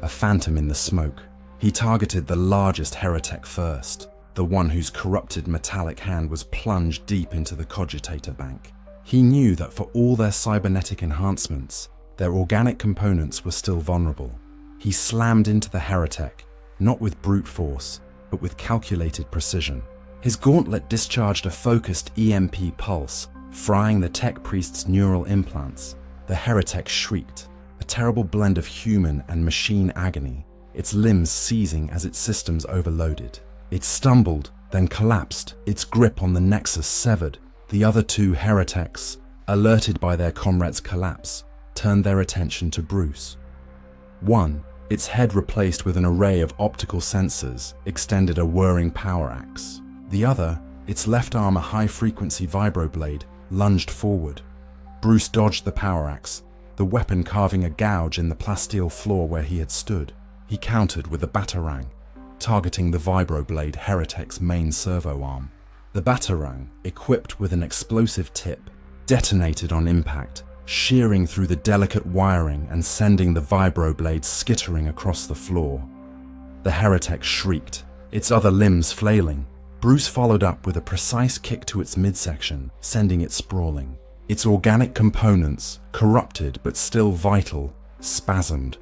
Speaker 1: a phantom in the smoke. He targeted the largest heretic first, the one whose corrupted metallic hand was plunged deep into the cogitator bank. He knew that for all their cybernetic enhancements, their organic components were still vulnerable. He slammed into the heretic, not with brute force, but with calculated precision. His gauntlet discharged a focused EMP pulse, frying the tech priest's neural implants. The heretic shrieked, a terrible blend of human and machine agony, its limbs seizing as its systems overloaded. It stumbled, then collapsed, its grip on the nexus severed. The other 2 heretics, alerted by their comrade's collapse, turned their attention to Bruce. One, its head replaced with an array of optical sensors, extended a whirring power axe. The other, its left arm a high-frequency vibroblade, lunged forward. Bruce dodged the power axe, the weapon carving a gouge in the plasteel floor where he had stood. He countered with a batarang, targeting the vibroblade heretic's main servo arm. The batarang, equipped with an explosive tip, detonated on impact, shearing through the delicate wiring and sending the vibroblade skittering across the floor. The heretic shrieked, its other limbs flailing. Bruce followed up with a precise kick to its midsection, sending it sprawling. Its organic components, corrupted but still vital, spasmed.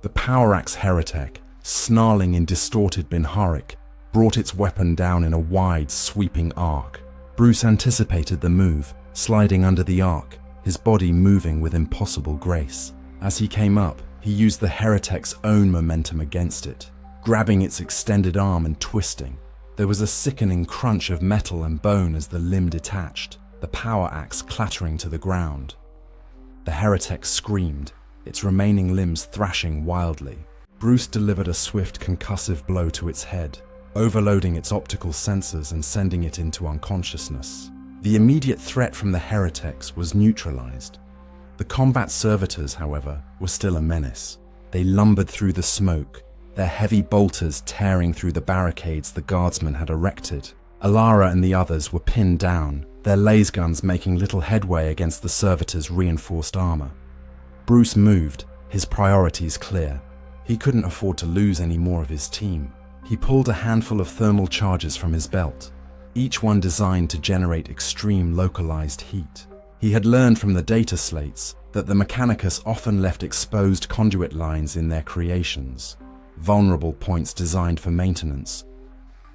Speaker 1: The power axe heretic, snarling in distorted Binharic, brought its weapon down in a wide, sweeping arc. Bruce anticipated the move, sliding under the arc, his body moving with impossible grace. As he came up, he used the heretic's own momentum against it, grabbing its extended arm and twisting. There was a sickening crunch of metal and bone as the limb detached, the power axe clattering to the ground. The heretic screamed, its remaining limbs thrashing wildly. Bruce delivered a swift concussive blow to its head, overloading its optical sensors and sending it into unconsciousness. The immediate threat from the heretics was neutralized. The combat servitors, however, were still a menace. They lumbered through the smoke, their heavy bolters tearing through the barricades the guardsmen had erected. Ilara and the others were pinned down, their laser guns making little headway against the servitors' reinforced armor. Bruce moved, his priorities clear. He couldn't afford to lose any more of his team. He pulled a handful of thermal charges from his belt, each one designed to generate extreme localized heat. He had learned from the data slates that the Mechanicus often left exposed conduit lines in their creations, vulnerable points designed for maintenance.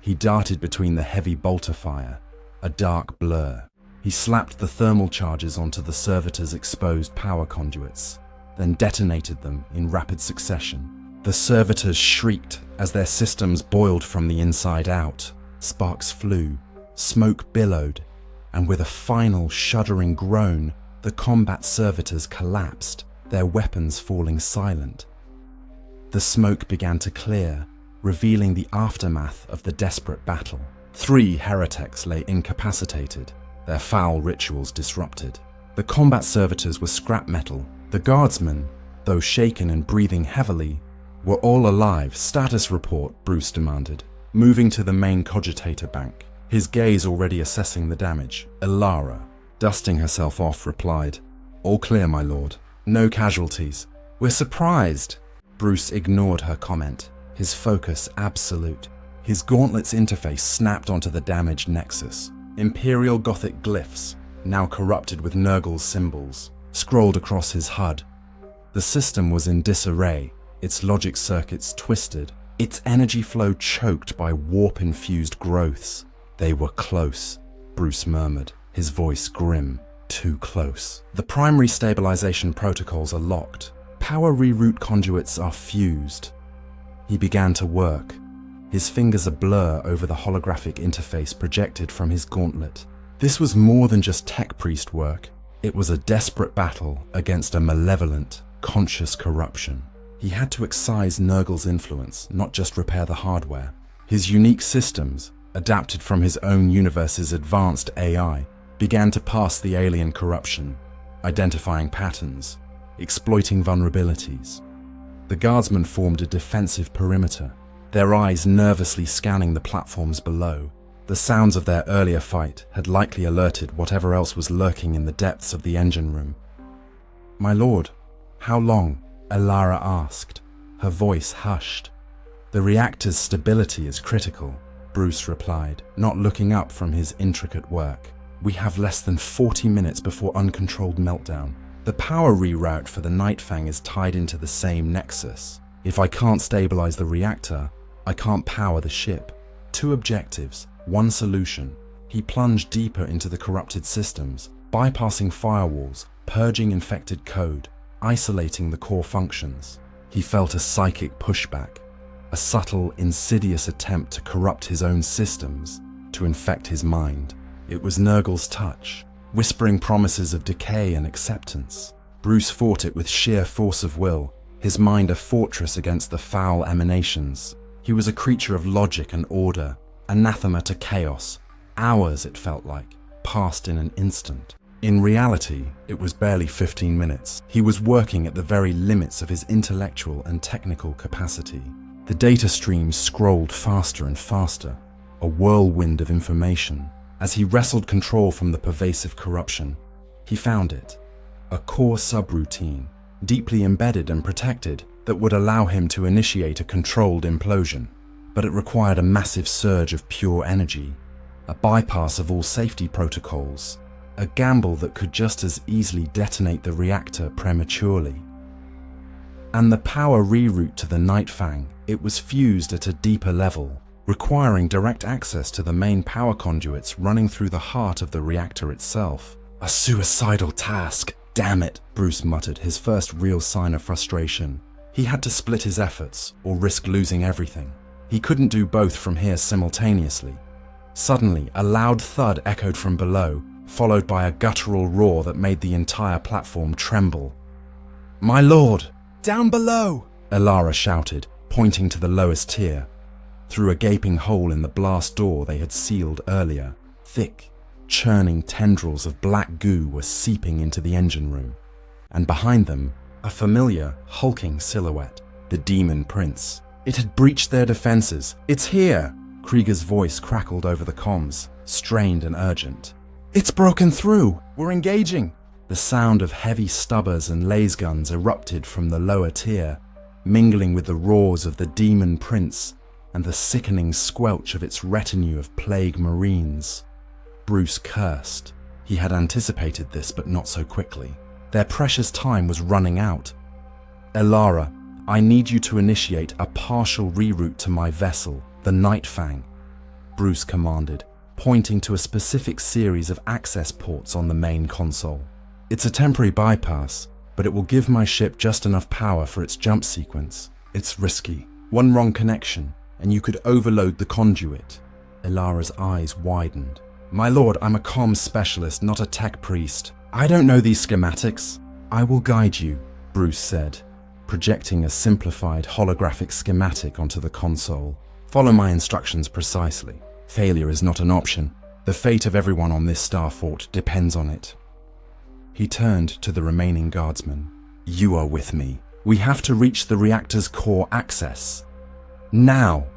Speaker 1: He darted between the heavy bolter fire, a dark blur. He slapped the thermal charges onto the servitor's exposed power conduits, then detonated them in rapid succession. The servitors shrieked as their systems boiled from the inside out. Sparks flew, smoke billowed, and with a final shuddering groan, the combat servitors collapsed, their weapons falling silent. The smoke began to clear, revealing the aftermath of the desperate battle. 3 heretics lay incapacitated, their foul rituals disrupted. The combat servitors were scrap metal. The guardsmen, though shaken and breathing heavily, were all alive. Status report, Bruce demanded, moving to the main cogitator bank, his gaze already assessing the damage. Elara, dusting herself off, replied, "All clear, my lord. No casualties." "We're surprised." Bruce ignored her comment, his focus absolute. His gauntlet's interface snapped onto the damaged nexus. Imperial Gothic glyphs, now corrupted with Nurgle's symbols, scrolled across his HUD. The system was in disarray, its logic circuits twisted, its energy flow choked by warp-infused growths. "They were close," Bruce murmured, his voice grim. "Too close. The primary stabilization protocols are locked. Power reroute conduits are fused." He began to work, his fingers a blur over the holographic interface projected from his gauntlet. This was more than just tech priest work. It was a desperate battle against a malevolent, conscious corruption. He had to excise Nurgle's influence, not just repair the hardware. His unique systems, adapted from his own universe's advanced AI, began to pass the alien corruption, identifying patterns, exploiting vulnerabilities. The guardsmen formed a defensive perimeter, their eyes nervously scanning the platforms below. The sounds of their earlier fight had likely alerted whatever else was lurking in the depths of the engine room. "My lord, how long?" Elara asked, her voice hushed. "The reactor's stability is critical," Bruce replied, not looking up from his intricate work. "We have less than 40 minutes before uncontrolled meltdown. The power reroute for the Nightfang is tied into the same nexus. If I can't stabilize the reactor, I can't power the ship. 2 objectives, 1 solution." He plunged deeper into the corrupted systems, bypassing firewalls, purging infected code, isolating the core functions. He felt a psychic pushback, a subtle, insidious attempt to corrupt his own systems, to infect his mind. It was Nurgle's touch, whispering promises of decay and acceptance. Bruce fought it with sheer force of will, his mind a fortress against the foul emanations. He was a creature of logic and order, anathema to chaos. Hours, it felt like, passed in an instant. In reality, it was barely 15 minutes. He was working at the very limits of his intellectual and technical capacity. The data streams scrolled faster and faster, a whirlwind of information. As he wrestled control from the pervasive corruption, he found it. A core subroutine, deeply embedded and protected, that would allow him to initiate a controlled implosion. But it required a massive surge of pure energy, a bypass of all safety protocols, a gamble that could just as easily detonate the reactor prematurely. And the power reroute to the Nightfang, it was fused at a deeper level, requiring direct access to the main power conduits running through the heart of the reactor itself. "A suicidal task, damn it," Bruce muttered, his first real sign of frustration. He had to split his efforts or risk losing everything. He couldn't do both from here simultaneously. Suddenly, a loud thud echoed from below, followed by a guttural roar that made the entire platform tremble. "My lord! Down below!" Elara shouted, pointing to the lowest tier. Through a gaping hole in the blast door they had sealed earlier, thick, churning tendrils of black goo were seeping into the engine room. And behind them, a familiar, hulking silhouette, the Demon Prince. It had breached their defenses. "It's here!" Krieger's voice crackled over the comms, strained and urgent. "It's broken through! We're engaging!" The sound of heavy stubbers and laser guns erupted from the lower tier, mingling with the roars of the demon prince and the sickening squelch of its retinue of plague marines. Bruce cursed. He had anticipated this, but not so quickly. Their precious time was running out. "Elara, I need you to initiate a partial reroute to my vessel, the Nightfang," Bruce commanded, pointing to a specific series of access ports on the main console. "It's a temporary bypass, but it will give my ship just enough power for its jump sequence. It's risky. One wrong connection, and you could overload the conduit." Elara's eyes widened. "My lord, I'm a comms specialist, not a tech priest. I don't know these schematics." "I will guide you," Bruce said, projecting a simplified holographic schematic onto the console. "Follow my instructions precisely. Failure is not an option. The fate of everyone on this star fort depends on it." He turned to the remaining guardsmen. "You are with me. We have to reach the reactor's core access. Now!"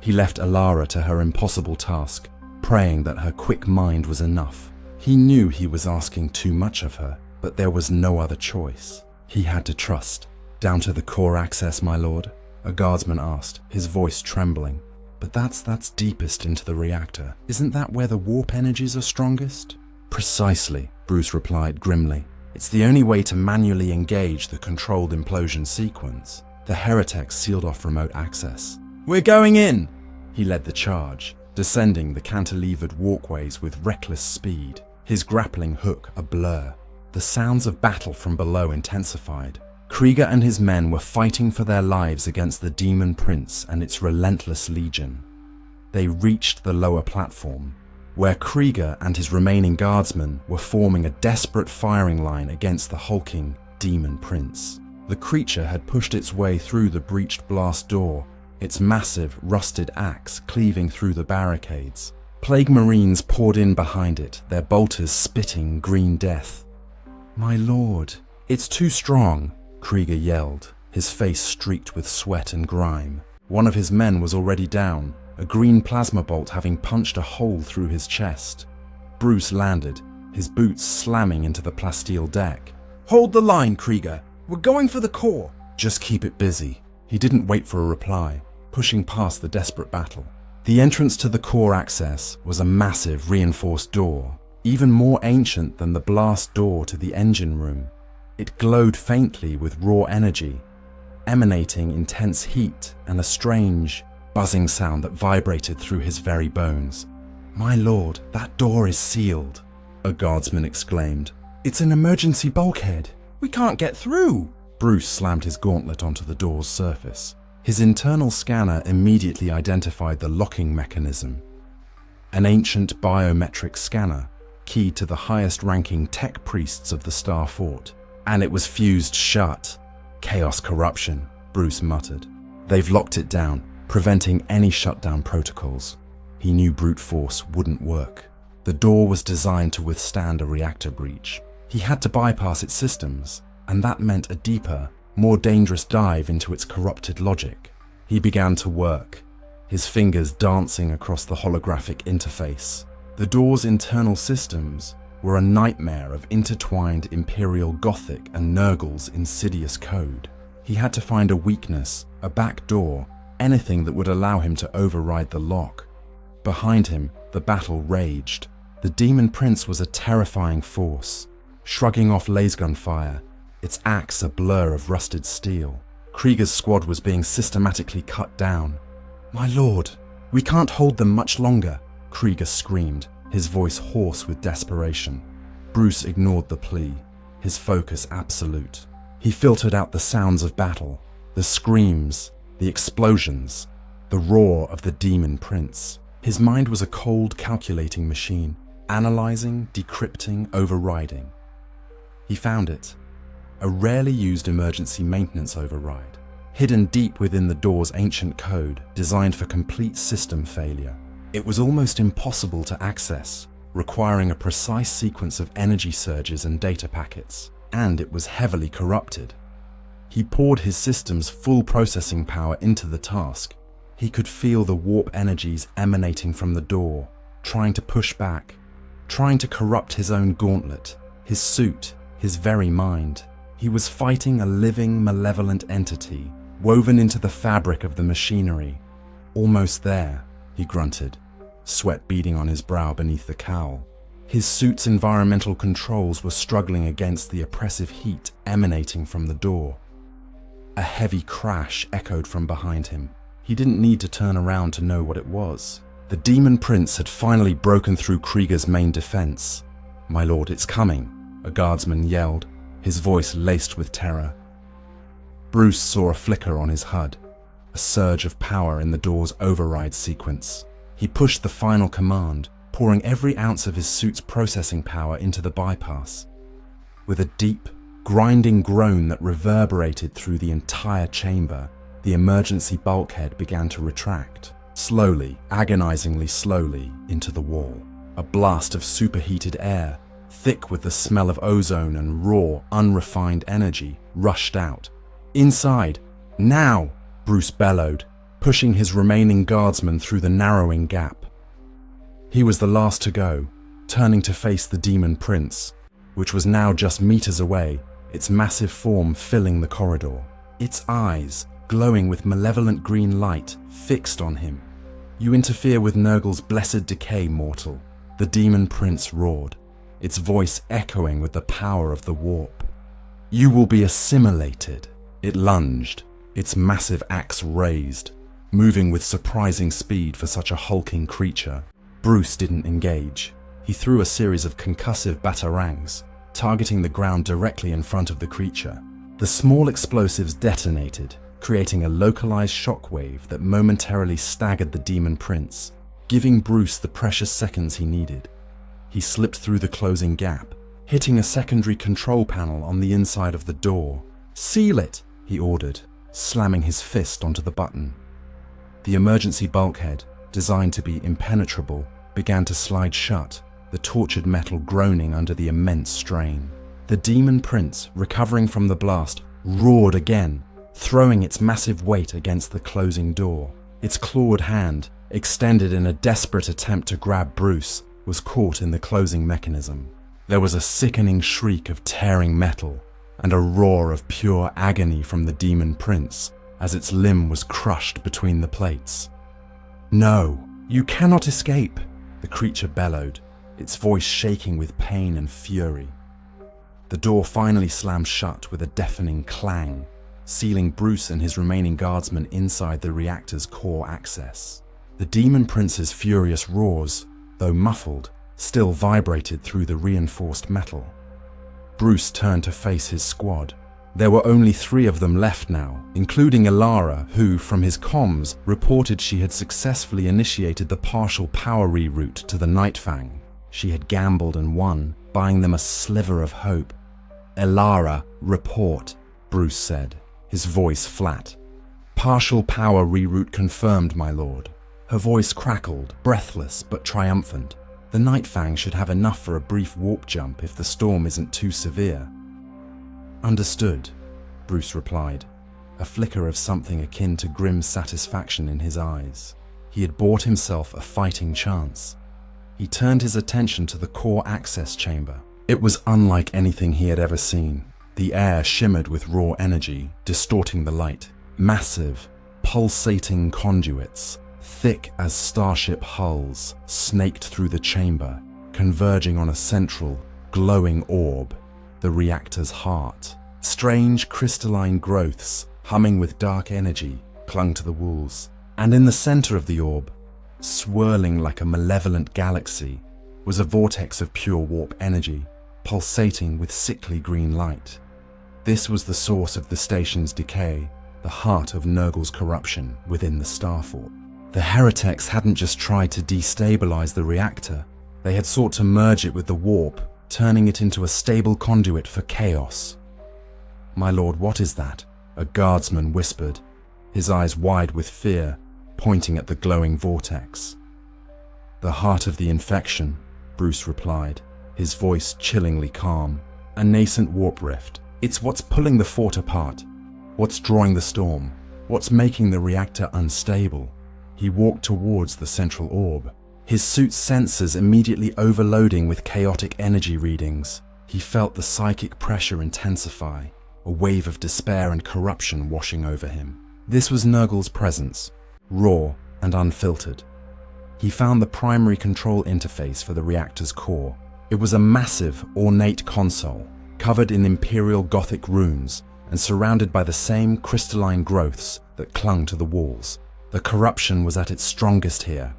Speaker 1: He left Elara to her impossible task, praying that her quick mind was enough. He knew he was asking too much of her, but there was no other choice. He had to trust. "Down to the core access, my lord?" a guardsman asked, his voice trembling. "But that's deepest into the reactor. Isn't that where the warp energies are strongest?" "Precisely," Bruce replied grimly. "It's the only way to manually engage the controlled implosion sequence." The heretics sealed off remote access. "We're going in!" He led the charge, descending the cantilevered walkways with reckless speed, his grappling hook a blur. The sounds of battle from below intensified. Krieger and his men were fighting for their lives against the Demon Prince and its relentless legion. They reached the lower platform, where Krieger and his remaining guardsmen were forming a desperate firing line against the hulking Demon Prince. The creature had pushed its way through the breached blast door, its massive, rusted axe cleaving through the barricades. Plague Marines poured in behind it, their bolters spitting green death. "My lord, it's too strong," Krieger yelled, his face streaked with sweat and grime. One of his men was already down, a green plasma bolt having punched a hole through his chest. Bruce landed, his boots slamming into the plasteel deck. "Hold the line, Krieger. We're going for the core." "Just keep it busy." He didn't wait for a reply, pushing past the desperate battle. The entrance to the core access was a massive reinforced door, even more ancient than the blast door to the engine room. It glowed faintly with raw energy, emanating intense heat and a strange, buzzing sound that vibrated through his very bones. "My lord, that door is sealed," a guardsman exclaimed. "It's an emergency bulkhead. We can't get through." Bruce slammed his gauntlet onto the door's surface. His internal scanner immediately identified the locking mechanism. An ancient biometric scanner, keyed to the highest-ranking tech priests of the Star Fort. And it was fused shut. "Chaos corruption," Bruce muttered. "They've locked it down, preventing any shutdown protocols." He knew brute force wouldn't work. The door was designed to withstand a reactor breach. He had to bypass its systems, and that meant a deeper, more dangerous dive into its corrupted logic. He began to work, his fingers dancing across the holographic interface. The door's internal systems were a nightmare of intertwined Imperial Gothic and Nurgle's insidious code. He had to find a weakness, a back door, anything that would allow him to override the lock. Behind him, the battle raged. The Demon Prince was a terrifying force, shrugging off lasergun fire, its axe a blur of rusted steel. Krieger's squad was being systematically cut down. "My lord, we can't hold them much longer," Krieger screamed, his voice hoarse with desperation. Bruce ignored the plea, his focus absolute. He filtered out the sounds of battle, the screams, the explosions, the roar of the Demon Prince. His mind was a cold, calculating machine, analyzing, decrypting, overriding. He found it, a rarely used emergency maintenance override, hidden deep within the door's ancient code, designed for complete system failure. It was almost impossible to access, requiring a precise sequence of energy surges and data packets, and it was heavily corrupted. He poured his system's full processing power into the task. He could feel the warp energies emanating from the door, trying to push back, trying to corrupt his own gauntlet, his suit, his very mind. He was fighting a living, malevolent entity, woven into the fabric of the machinery. "Almost there," he grunted, sweat beading on his brow beneath the cowl. His suit's environmental controls were struggling against the oppressive heat emanating from the door. A heavy crash echoed from behind him. He didn't need to turn around to know what it was. The Demon Prince had finally broken through Krieger's main defense. "My lord, it's coming," a guardsman yelled, his voice laced with terror. Bruce saw a flicker on his HUD, a surge of power in the door's override sequence. He pushed the final command, pouring every ounce of his suit's processing power into the bypass. With a deep, grinding groan that reverberated through the entire chamber, the emergency bulkhead began to retract, slowly, agonizingly slowly, into the wall. A blast of superheated air, thick with the smell of ozone and raw, unrefined energy, rushed out. "Inside! Now!" Bruce bellowed, pushing his remaining guardsmen through the narrowing gap. He was the last to go, turning to face the Demon Prince, which was now just meters away, its massive form filling the corridor. Its eyes, glowing with malevolent green light, fixed on him. "You interfere with Nurgle's blessed decay, mortal," the Demon Prince roared, its voice echoing with the power of the warp. "You will be assimilated." It lunged, its massive axe raised, moving with surprising speed for such a hulking creature. Bruce didn't engage. He threw a series of concussive batarangs, targeting the ground directly in front of the creature. The small explosives detonated, creating a localized shockwave that momentarily staggered the Demon Prince, giving Bruce the precious seconds he needed. He slipped through the closing gap, hitting a secondary control panel on the inside of the door. "Seal it!" he ordered, slamming his fist onto the button. The emergency bulkhead, designed to be impenetrable, began to slide shut, the tortured metal groaning under the immense strain. The Demon Prince, recovering from the blast, roared again, throwing its massive weight against the closing door. Its clawed hand, extended in a desperate attempt to grab Bruce, was caught in the closing mechanism. There was a sickening shriek of tearing metal and a roar of pure agony from the Demon Prince as its limb was crushed between the plates. "No, you cannot escape," the creature bellowed, its voice shaking with pain and fury. The door finally slammed shut with a deafening clang, sealing Bruce and his remaining guardsmen inside the reactor's core access. The Demon Prince's furious roars, though muffled, still vibrated through the reinforced metal. Bruce turned to face his squad. There were only 3 of them left now, including Elara, who, from his comms, reported she had successfully initiated the partial power reroute to the Nightfang. She had gambled and won, buying them a sliver of hope. "Elara, report," Bruce said, his voice flat. "Partial power reroute confirmed, my lord." Her voice crackled, breathless but triumphant. "The Nightfang should have enough for a brief warp jump if the storm isn't too severe." "Understood," Bruce replied, a flicker of something akin to grim satisfaction in his eyes. He had bought himself a fighting chance. He turned his attention to the core access chamber. It was unlike anything he had ever seen. The air shimmered with raw energy, distorting the light. Massive, pulsating conduits, thick as starship hulls, snaked through the chamber, converging on a central, glowing orb, the reactor's heart. Strange crystalline growths, humming with dark energy, clung to the walls. And in the center of the orb, swirling like a malevolent galaxy, was a vortex of pure warp energy, pulsating with sickly green light. This was the source of the station's decay, the heart of Nurgle's corruption within the Starfort. The heretics hadn't just tried to destabilize the reactor, they had sought to merge it with the warp, turning it into a stable conduit for chaos. "My lord, what is that?" a guardsman whispered, his eyes wide with fear, pointing at the glowing vortex. "The heart of the infection," Bruce replied, his voice chillingly calm. "A nascent warp rift. It's what's pulling the fort apart, what's drawing the storm, what's making the reactor unstable." He walked towards the central orb, his suit's sensors immediately overloading with chaotic energy readings. He felt the psychic pressure intensify, a wave of despair and corruption washing over him. This was Nurgle's presence, raw and unfiltered. He found the primary control interface for the reactor's core. It was a massive, ornate console, covered in imperial Gothic runes and surrounded by the same crystalline growths that clung to the walls. The corruption was at its strongest here.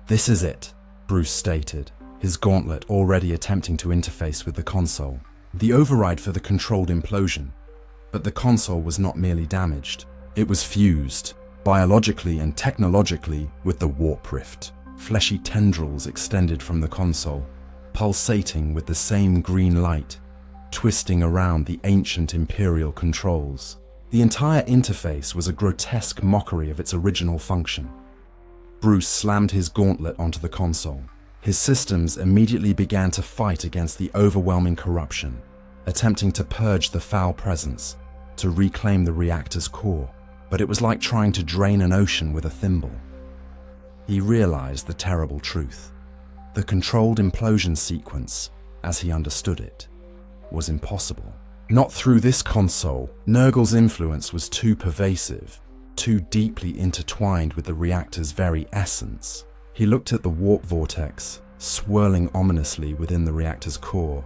Speaker 1: "This is it," Bruce stated, his gauntlet already attempting to interface with the console. The override for the controlled implosion. But the console was not merely damaged. It was fused, biologically and technologically, with the warp rift. Fleshy tendrils extended from the console, pulsating with the same green light, twisting around the ancient imperial controls. The entire interface was a grotesque mockery of its original function. Bruce slammed his gauntlet onto the console. His systems immediately began to fight against the overwhelming corruption, attempting to purge the foul presence, to reclaim the reactor's core. But it was like trying to drain an ocean with a thimble. He realized the terrible truth. The controlled implosion sequence, as he understood it, was impossible. Not through this console. Nurgle's influence was too pervasive, too deeply intertwined with the reactor's very essence. He looked at the warp vortex, swirling ominously within the reactor's core.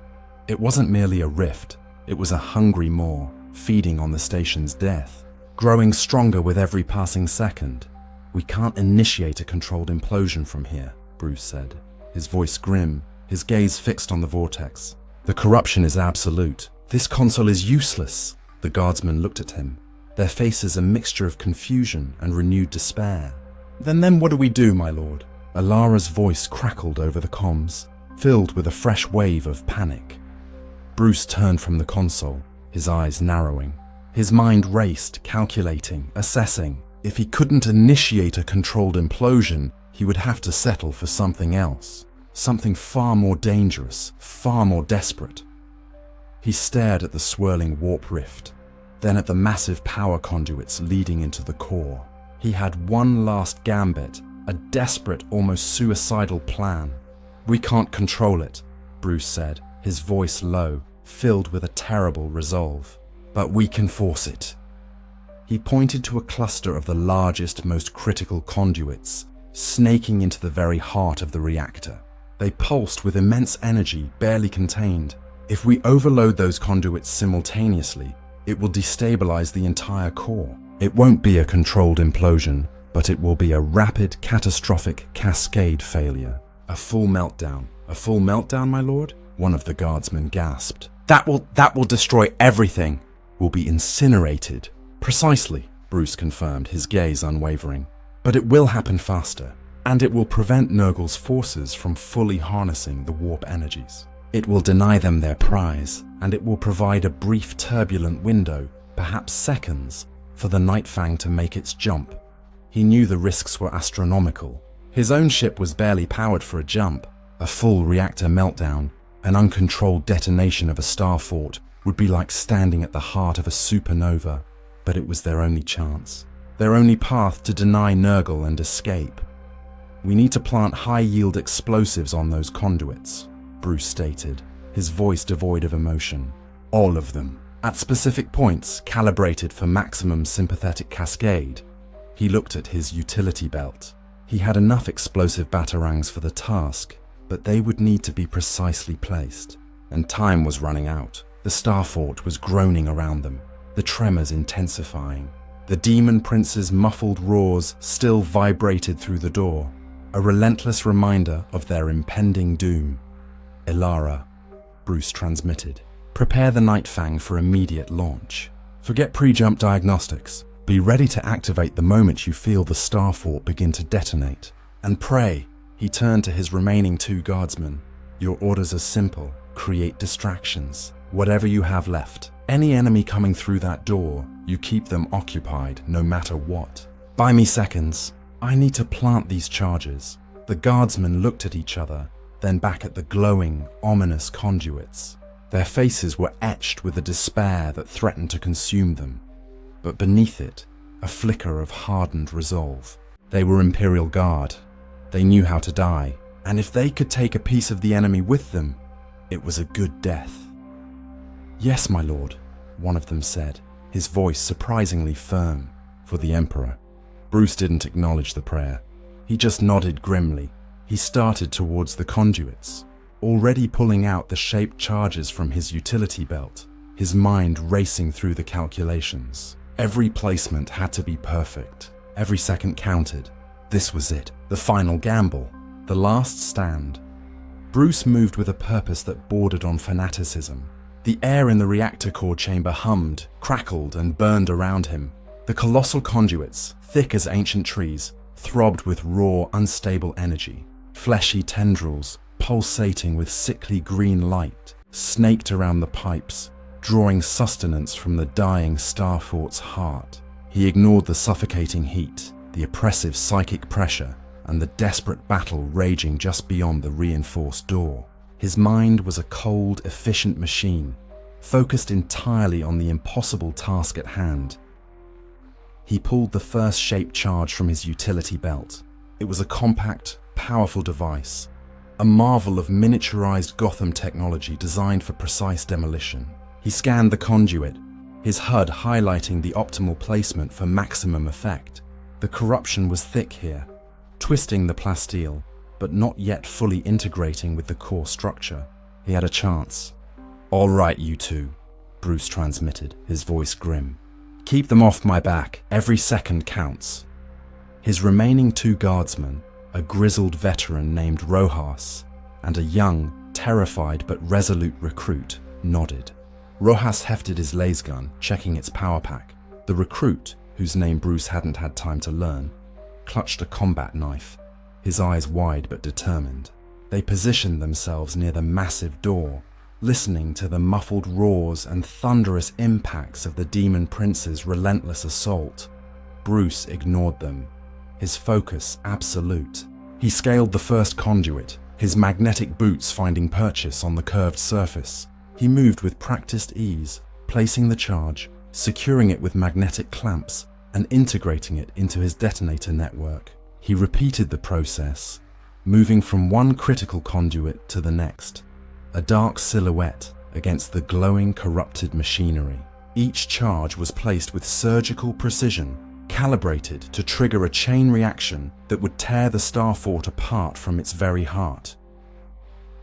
Speaker 1: It wasn't merely a rift, it was a hungry maw, feeding on the station's death, growing stronger with every passing second. "We can't initiate a controlled implosion from here," Bruce said, his voice grim, his gaze fixed on the vortex. "The corruption is absolute. This console is useless." The guardsmen looked at him, their faces a mixture of confusion and renewed despair. Then what do we do, my lord?" Alara's voice crackled over the comms, filled with a fresh wave of panic. Bruce turned from the console, his eyes narrowing. His mind raced, calculating, assessing. If he couldn't initiate a controlled implosion, he would have to settle for something else. Something far more dangerous, far more desperate. He stared at the swirling warp rift, then at the massive power conduits leading into the core. He had one last gambit, a desperate, almost suicidal plan. "We can't control it," Bruce said, his voice low, filled with a terrible resolve. "But we can force it." He pointed to a cluster of the largest, most critical conduits, snaking into the very heart of the reactor. They pulsed with immense energy, barely contained. If we overload those conduits simultaneously, it will destabilize the entire core. It won't be a controlled implosion, but it will be a rapid, catastrophic cascade failure. "A full meltdown. A full meltdown, my lord?" One of the guardsmen gasped. That will destroy everything. Will be incinerated." "Precisely," Bruce confirmed, his gaze unwavering. "But it will happen faster, and it will prevent Nurgle's forces from fully harnessing the warp energies. It will deny them their prize, and it will provide a brief turbulent window, perhaps seconds, for the Nightfang to make its jump." He knew the risks were astronomical. His own ship was barely powered for a jump. A full reactor meltdown, an uncontrolled detonation of a star fort, would be like standing at the heart of a supernova. But it was their only chance, their only path to deny Nurgle and escape. "We need to plant high-yield explosives on those conduits," Bruce stated, his voice devoid of emotion. "All of them, at specific points calibrated for maximum sympathetic cascade." He looked at his utility belt. He had enough explosive batarangs for the task, but they would need to be precisely placed. And time was running out. The star fort was groaning around them, the tremors intensifying. The demon prince's muffled roars still vibrated through the door, a relentless reminder of their impending doom. "Elara," Bruce transmitted, "prepare the Nightfang for immediate launch. Forget pre-jump diagnostics. Be ready to activate the moment you feel the star fort begin to detonate. And pray." He turned to his remaining 2 guardsmen. "Your orders are simple. Create distractions. Whatever you have left. Any enemy coming through that door, you keep them occupied no matter what. Buy me seconds. I need to plant these charges." The guardsmen looked at each other, then back at the glowing, ominous conduits. Their faces were etched with a despair that threatened to consume them. But beneath it, a flicker of hardened resolve. They were Imperial Guard. They knew how to die, and if they could take a piece of the enemy with them, it was a good death. "Yes, my lord," one of them said, his voice surprisingly firm for the Emperor. Bruce didn't acknowledge the prayer. He just nodded grimly. He started towards the conduits, already pulling out the shaped charges from his utility belt, his mind racing through the calculations. Every placement had to be perfect. Every second counted. This was it, the final gamble, the last stand. Bruce moved with a purpose that bordered on fanaticism. The air in the reactor core chamber hummed, crackled, and burned around him. The colossal conduits, thick as ancient trees, throbbed with raw, unstable energy. Fleshy tendrils, pulsating with sickly green light, snaked around the pipes, drawing sustenance from the dying Starfort's heart. He ignored the suffocating heat, the oppressive psychic pressure, and the desperate battle raging just beyond the reinforced door. His mind was a cold, efficient machine, focused entirely on the impossible task at hand. He pulled the first shaped charge from his utility belt. It was a compact, powerful device, a marvel of miniaturized Gotham technology designed for precise demolition. He scanned the conduit, his HUD highlighting the optimal placement for maximum effect. The corruption was thick here, twisting the plasteel, but not yet fully integrating with the core structure. He had a chance. "All right, you two," Bruce transmitted, his voice grim. "Keep them off my back. Every second counts." His remaining two guardsmen, a grizzled veteran named Rojas, and a young, terrified but resolute recruit, nodded. Rojas hefted his lasgun, checking its power pack. The recruit, whose name Bruce hadn't had time to learn, clutched a combat knife, his eyes wide but determined. They positioned themselves near the massive door, listening to the muffled roars and thunderous impacts of the Demon Prince's relentless assault. Bruce ignored them, his focus absolute. He scaled the first conduit, his magnetic boots finding purchase on the curved surface. He moved with practiced ease, placing the charge, securing it with magnetic clamps, and integrating it into his detonator network. He repeated the process, moving from one critical conduit to the next, a dark silhouette against the glowing, corrupted machinery. Each charge was placed with surgical precision, calibrated to trigger a chain reaction that would tear the Starfort apart from its very heart.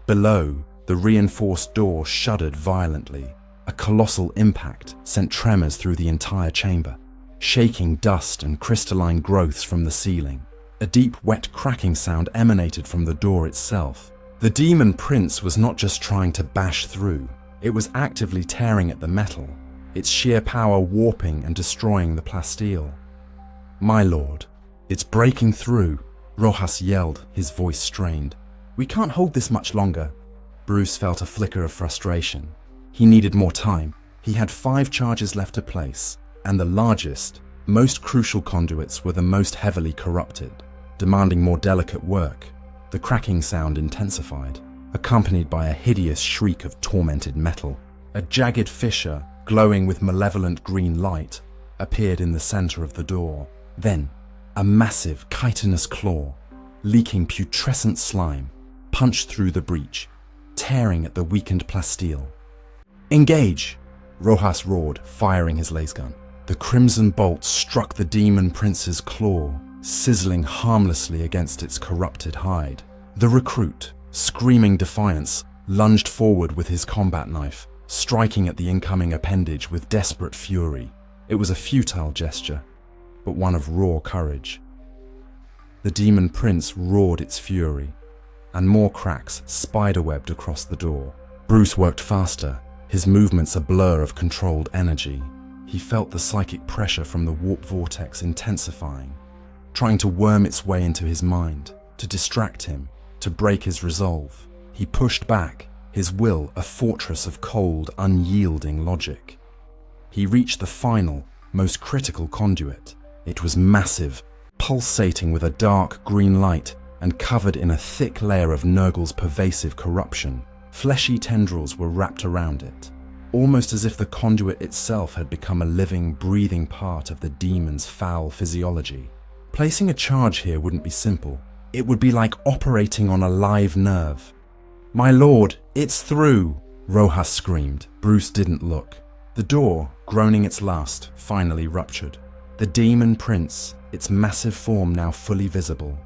Speaker 1: Below, the reinforced door shuddered violently. A colossal impact sent tremors through the entire chamber, shaking dust and crystalline growths from the ceiling. A deep, wet cracking sound emanated from the door itself. The Demon Prince was not just trying to bash through, it was actively tearing at the metal, its sheer power warping and destroying the plasteel. "My lord, it's breaking through," Rojas yelled, his voice strained. "We can't hold this much longer." Bruce felt a flicker of frustration. He needed more time. He had 5 charges left to place, and the largest, most crucial conduits were the most heavily corrupted, demanding more delicate work. The cracking sound intensified, accompanied by a hideous shriek of tormented metal. A jagged fissure, glowing with malevolent green light, appeared in the center of the door. Then, a massive chitinous claw, leaking putrescent slime, punched through the breach, tearing at the weakened plasteel. "Engage!" Rojas roared, firing his lasgun. The crimson bolt struck the Demon Prince's claw, sizzling harmlessly against its corrupted hide. The recruit, screaming defiance, lunged forward with his combat knife, striking at the incoming appendage with desperate fury. It was a futile gesture, but one of raw courage. The Demon Prince roared its fury, and more cracks spiderwebbed across the door. Bruce worked faster, his movements a blur of controlled energy. He felt the psychic pressure from the warp vortex intensifying, trying to worm its way into his mind, to distract him, to break his resolve. He pushed back, his will a fortress of cold, unyielding logic. He reached the final, most critical conduit. It was massive, pulsating with a dark green light and covered in a thick layer of Nurgle's pervasive corruption. Fleshy tendrils were wrapped around it, almost as if the conduit itself had become a living, breathing part of the demon's foul physiology. Placing a charge here wouldn't be simple. It would be like operating on a live nerve. "My lord, it's through!" Rojas screamed. Bruce didn't look. The door, groaning its last, finally ruptured. The demon prince, its massive form now fully visible,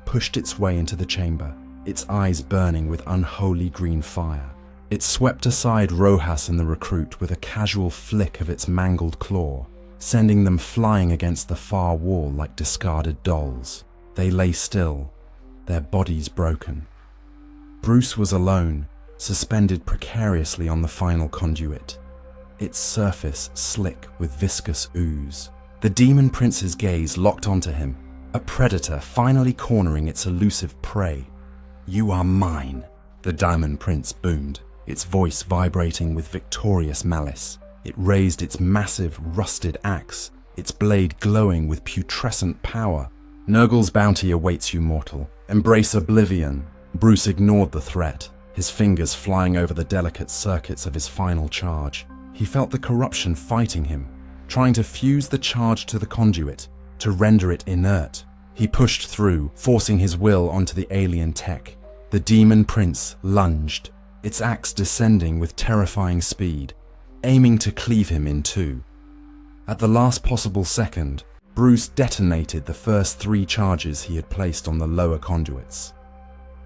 Speaker 1: pushed its way into the chamber, its eyes burning with unholy green fire. It swept aside Rojas and the recruit with a casual flick of its mangled claw, sending them flying against the far wall like discarded dolls. They lay still, their bodies broken. Bruce was alone, suspended precariously on the final conduit, its surface slick with viscous ooze. The demon prince's gaze locked onto him, a predator finally cornering its elusive prey. "You are mine," the diamond prince boomed, its voice vibrating with victorious malice. It raised its massive, rusted axe, its blade glowing with putrescent power. "Nurgle's bounty awaits you, mortal. Embrace oblivion." Bruce ignored the threat, his fingers flying over the delicate circuits of his final charge. He felt the corruption fighting him, trying to fuse the charge to the conduit, to render it inert. He pushed through, forcing his will onto the alien tech. The demon prince lunged, its axe descending with terrifying speed, aiming to cleave him in two. At the last possible second, Bruce detonated the first 3 charges he had placed on the lower conduits.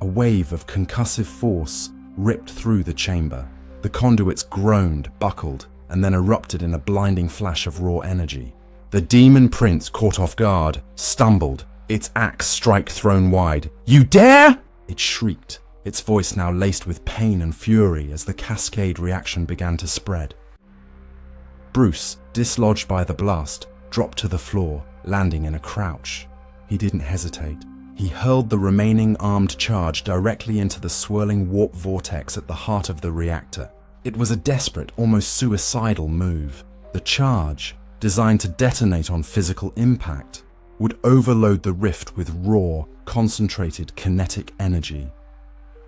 Speaker 1: A wave of concussive force ripped through the chamber. The conduits groaned, buckled, and then erupted in a blinding flash of raw energy. The demon prince, caught off guard, stumbled, its axe strike thrown wide. "You dare!" it shrieked, its voice now laced with pain and fury as the cascade reaction began to spread. Bruce, dislodged by the blast, dropped to the floor, landing in a crouch. He didn't hesitate. He hurled the remaining armed charge directly into the swirling warp vortex at the heart of the reactor. It was a desperate, almost suicidal move. The charge, designed to detonate on physical impact, would overload the rift with raw, concentrated kinetic energy.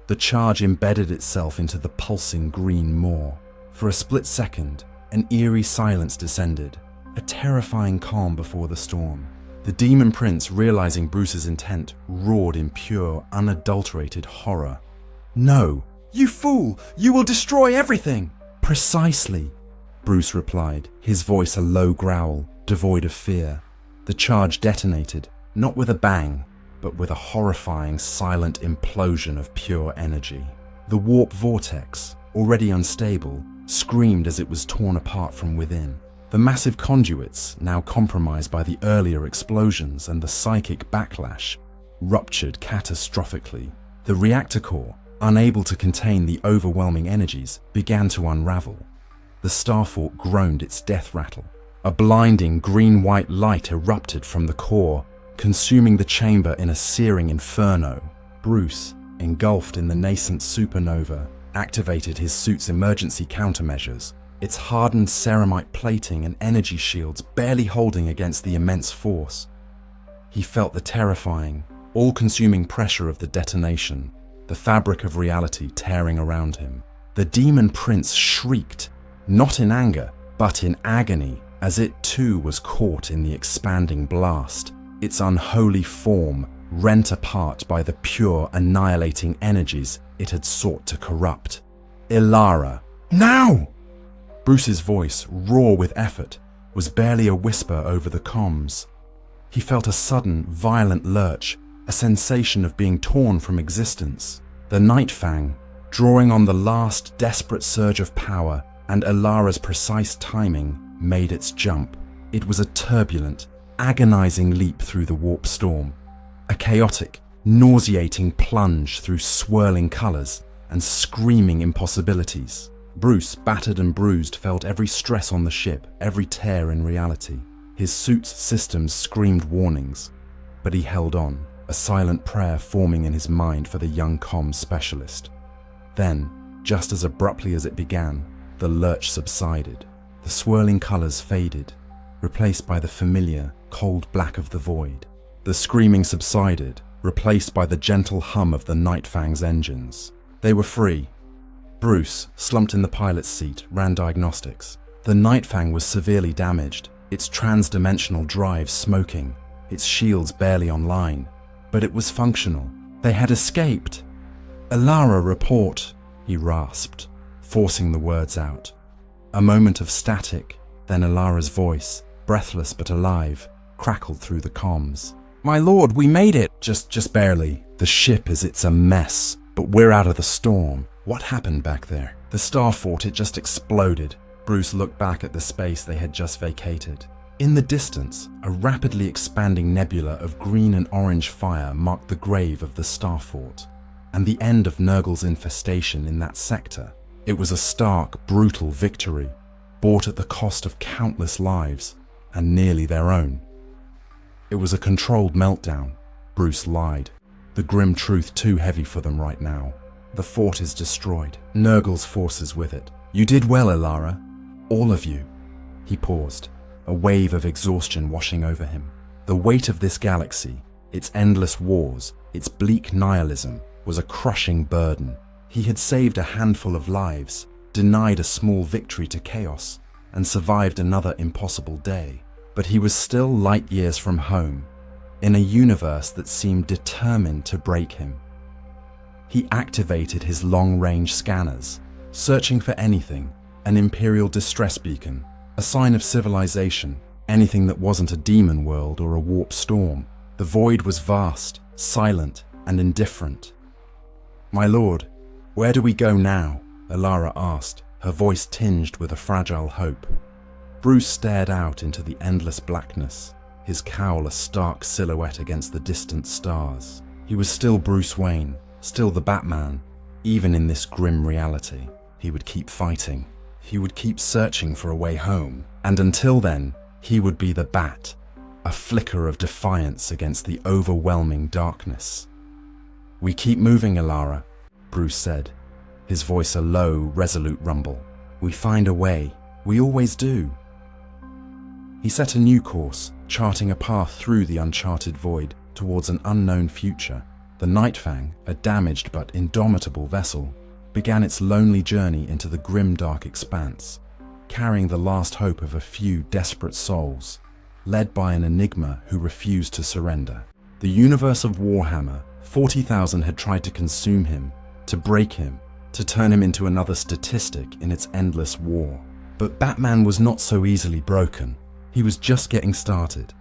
Speaker 1: The charge embedded itself into the pulsing green maw. For a split second, an eerie silence descended, a terrifying calm before the storm. The demon prince, realizing Bruce's intent, roared in pure, unadulterated horror. "No! You fool! You will destroy everything!" "Precisely," Bruce replied, his voice a low growl, devoid of fear. The charge detonated, not with a bang, but with a horrifying, silent implosion of pure energy. The warp vortex, already unstable, screamed as it was torn apart from within. The massive conduits, now compromised by the earlier explosions and the psychic backlash, ruptured catastrophically. The reactor core, unable to contain the overwhelming energies, began to unravel. The starfort groaned its death rattle. A blinding green-white light erupted from the core, consuming the chamber in a searing inferno. Bruce, engulfed in the nascent supernova, activated his suit's emergency countermeasures, its hardened ceramite plating and energy shields barely holding against the immense force. He felt the terrifying, all-consuming pressure of the detonation, the fabric of reality tearing around him. The demon prince shrieked, not in anger, but in agony, as it too was caught in the expanding blast, its unholy form rent apart by the pure, annihilating energies it had sought to corrupt. "Ilara, now!" Bruce's voice, raw with effort, was barely a whisper over the comms. He felt a sudden, violent lurch, a sensation of being torn from existence. The Night Fang, drawing on the last desperate surge of power and Ilara's precise timing, made its jump. It was a turbulent, agonizing leap through the warp storm, a chaotic, nauseating plunge through swirling colors and screaming impossibilities. Bruce, battered and bruised, felt every stress on the ship, every tear in reality. His suit's systems screamed warnings, but he held on, a silent prayer forming in his mind for the young comms specialist. Then, just as abruptly as it began, the lurch subsided. The swirling colors faded, replaced by the familiar, cold black of the void. The screaming subsided, replaced by the gentle hum of the Night Fang's engines. They were free. Bruce, slumped in the pilot's seat, ran diagnostics. The Night Fang was severely damaged, its trans-dimensional drive smoking, its shields barely online. But it was functional. They had escaped. "Ilara report," he rasped. forcing the words out. A moment of static, then Alara's voice, breathless but alive, crackled through the comms. "My lord, we made it!" Just barely. The ship it's a mess, but we're out of the storm. What happened back there? The star fort, it just exploded. Bruce looked back at the space they had just vacated. In the distance, a rapidly expanding nebula of green and orange fire marked the grave of the star fort, and the end of Nurgle's infestation in that sector. It was a stark, brutal victory, bought at the cost of countless lives, and nearly their own. It was a controlled meltdown. Bruce lied. The grim truth too heavy for them right now. The fort is destroyed. Nurgle's forces with it. You did well, Alara. All of you. He paused, a wave of exhaustion washing over him. The weight of this galaxy, its endless wars, its bleak nihilism, was a crushing burden. He had saved a handful of lives, denied a small victory to chaos, and survived another impossible day. But he was still light years from home, in a universe that seemed determined to break him. He activated his long-range scanners, searching for anything, an Imperial distress beacon, a sign of civilization, anything that wasn't a demon world or a warp storm. The void was vast, silent, and indifferent. "My lord, where do we go now?" Alara asked, her voice tinged with a fragile hope. Bruce stared out into the endless blackness, his cowl a stark silhouette against the distant stars. He was still Bruce Wayne, still the Batman. Even in this grim reality, he would keep fighting. He would keep searching for a way home. And until then, he would be the Bat, a flicker of defiance against the overwhelming darkness. "We keep moving, Alara," Bruce said, his voice a low, resolute rumble. "We find a way. We always do." He set a new course, charting a path through the uncharted void towards an unknown future. The Nightfang, a damaged but indomitable vessel, began its lonely journey into the grimdark expanse, carrying the last hope of a few desperate souls, led by an enigma who refused to surrender. The universe of Warhammer, 40,000 had tried to consume him, to break him, to turn him into another statistic in its endless war. But Batman was not so easily broken. He was just getting started.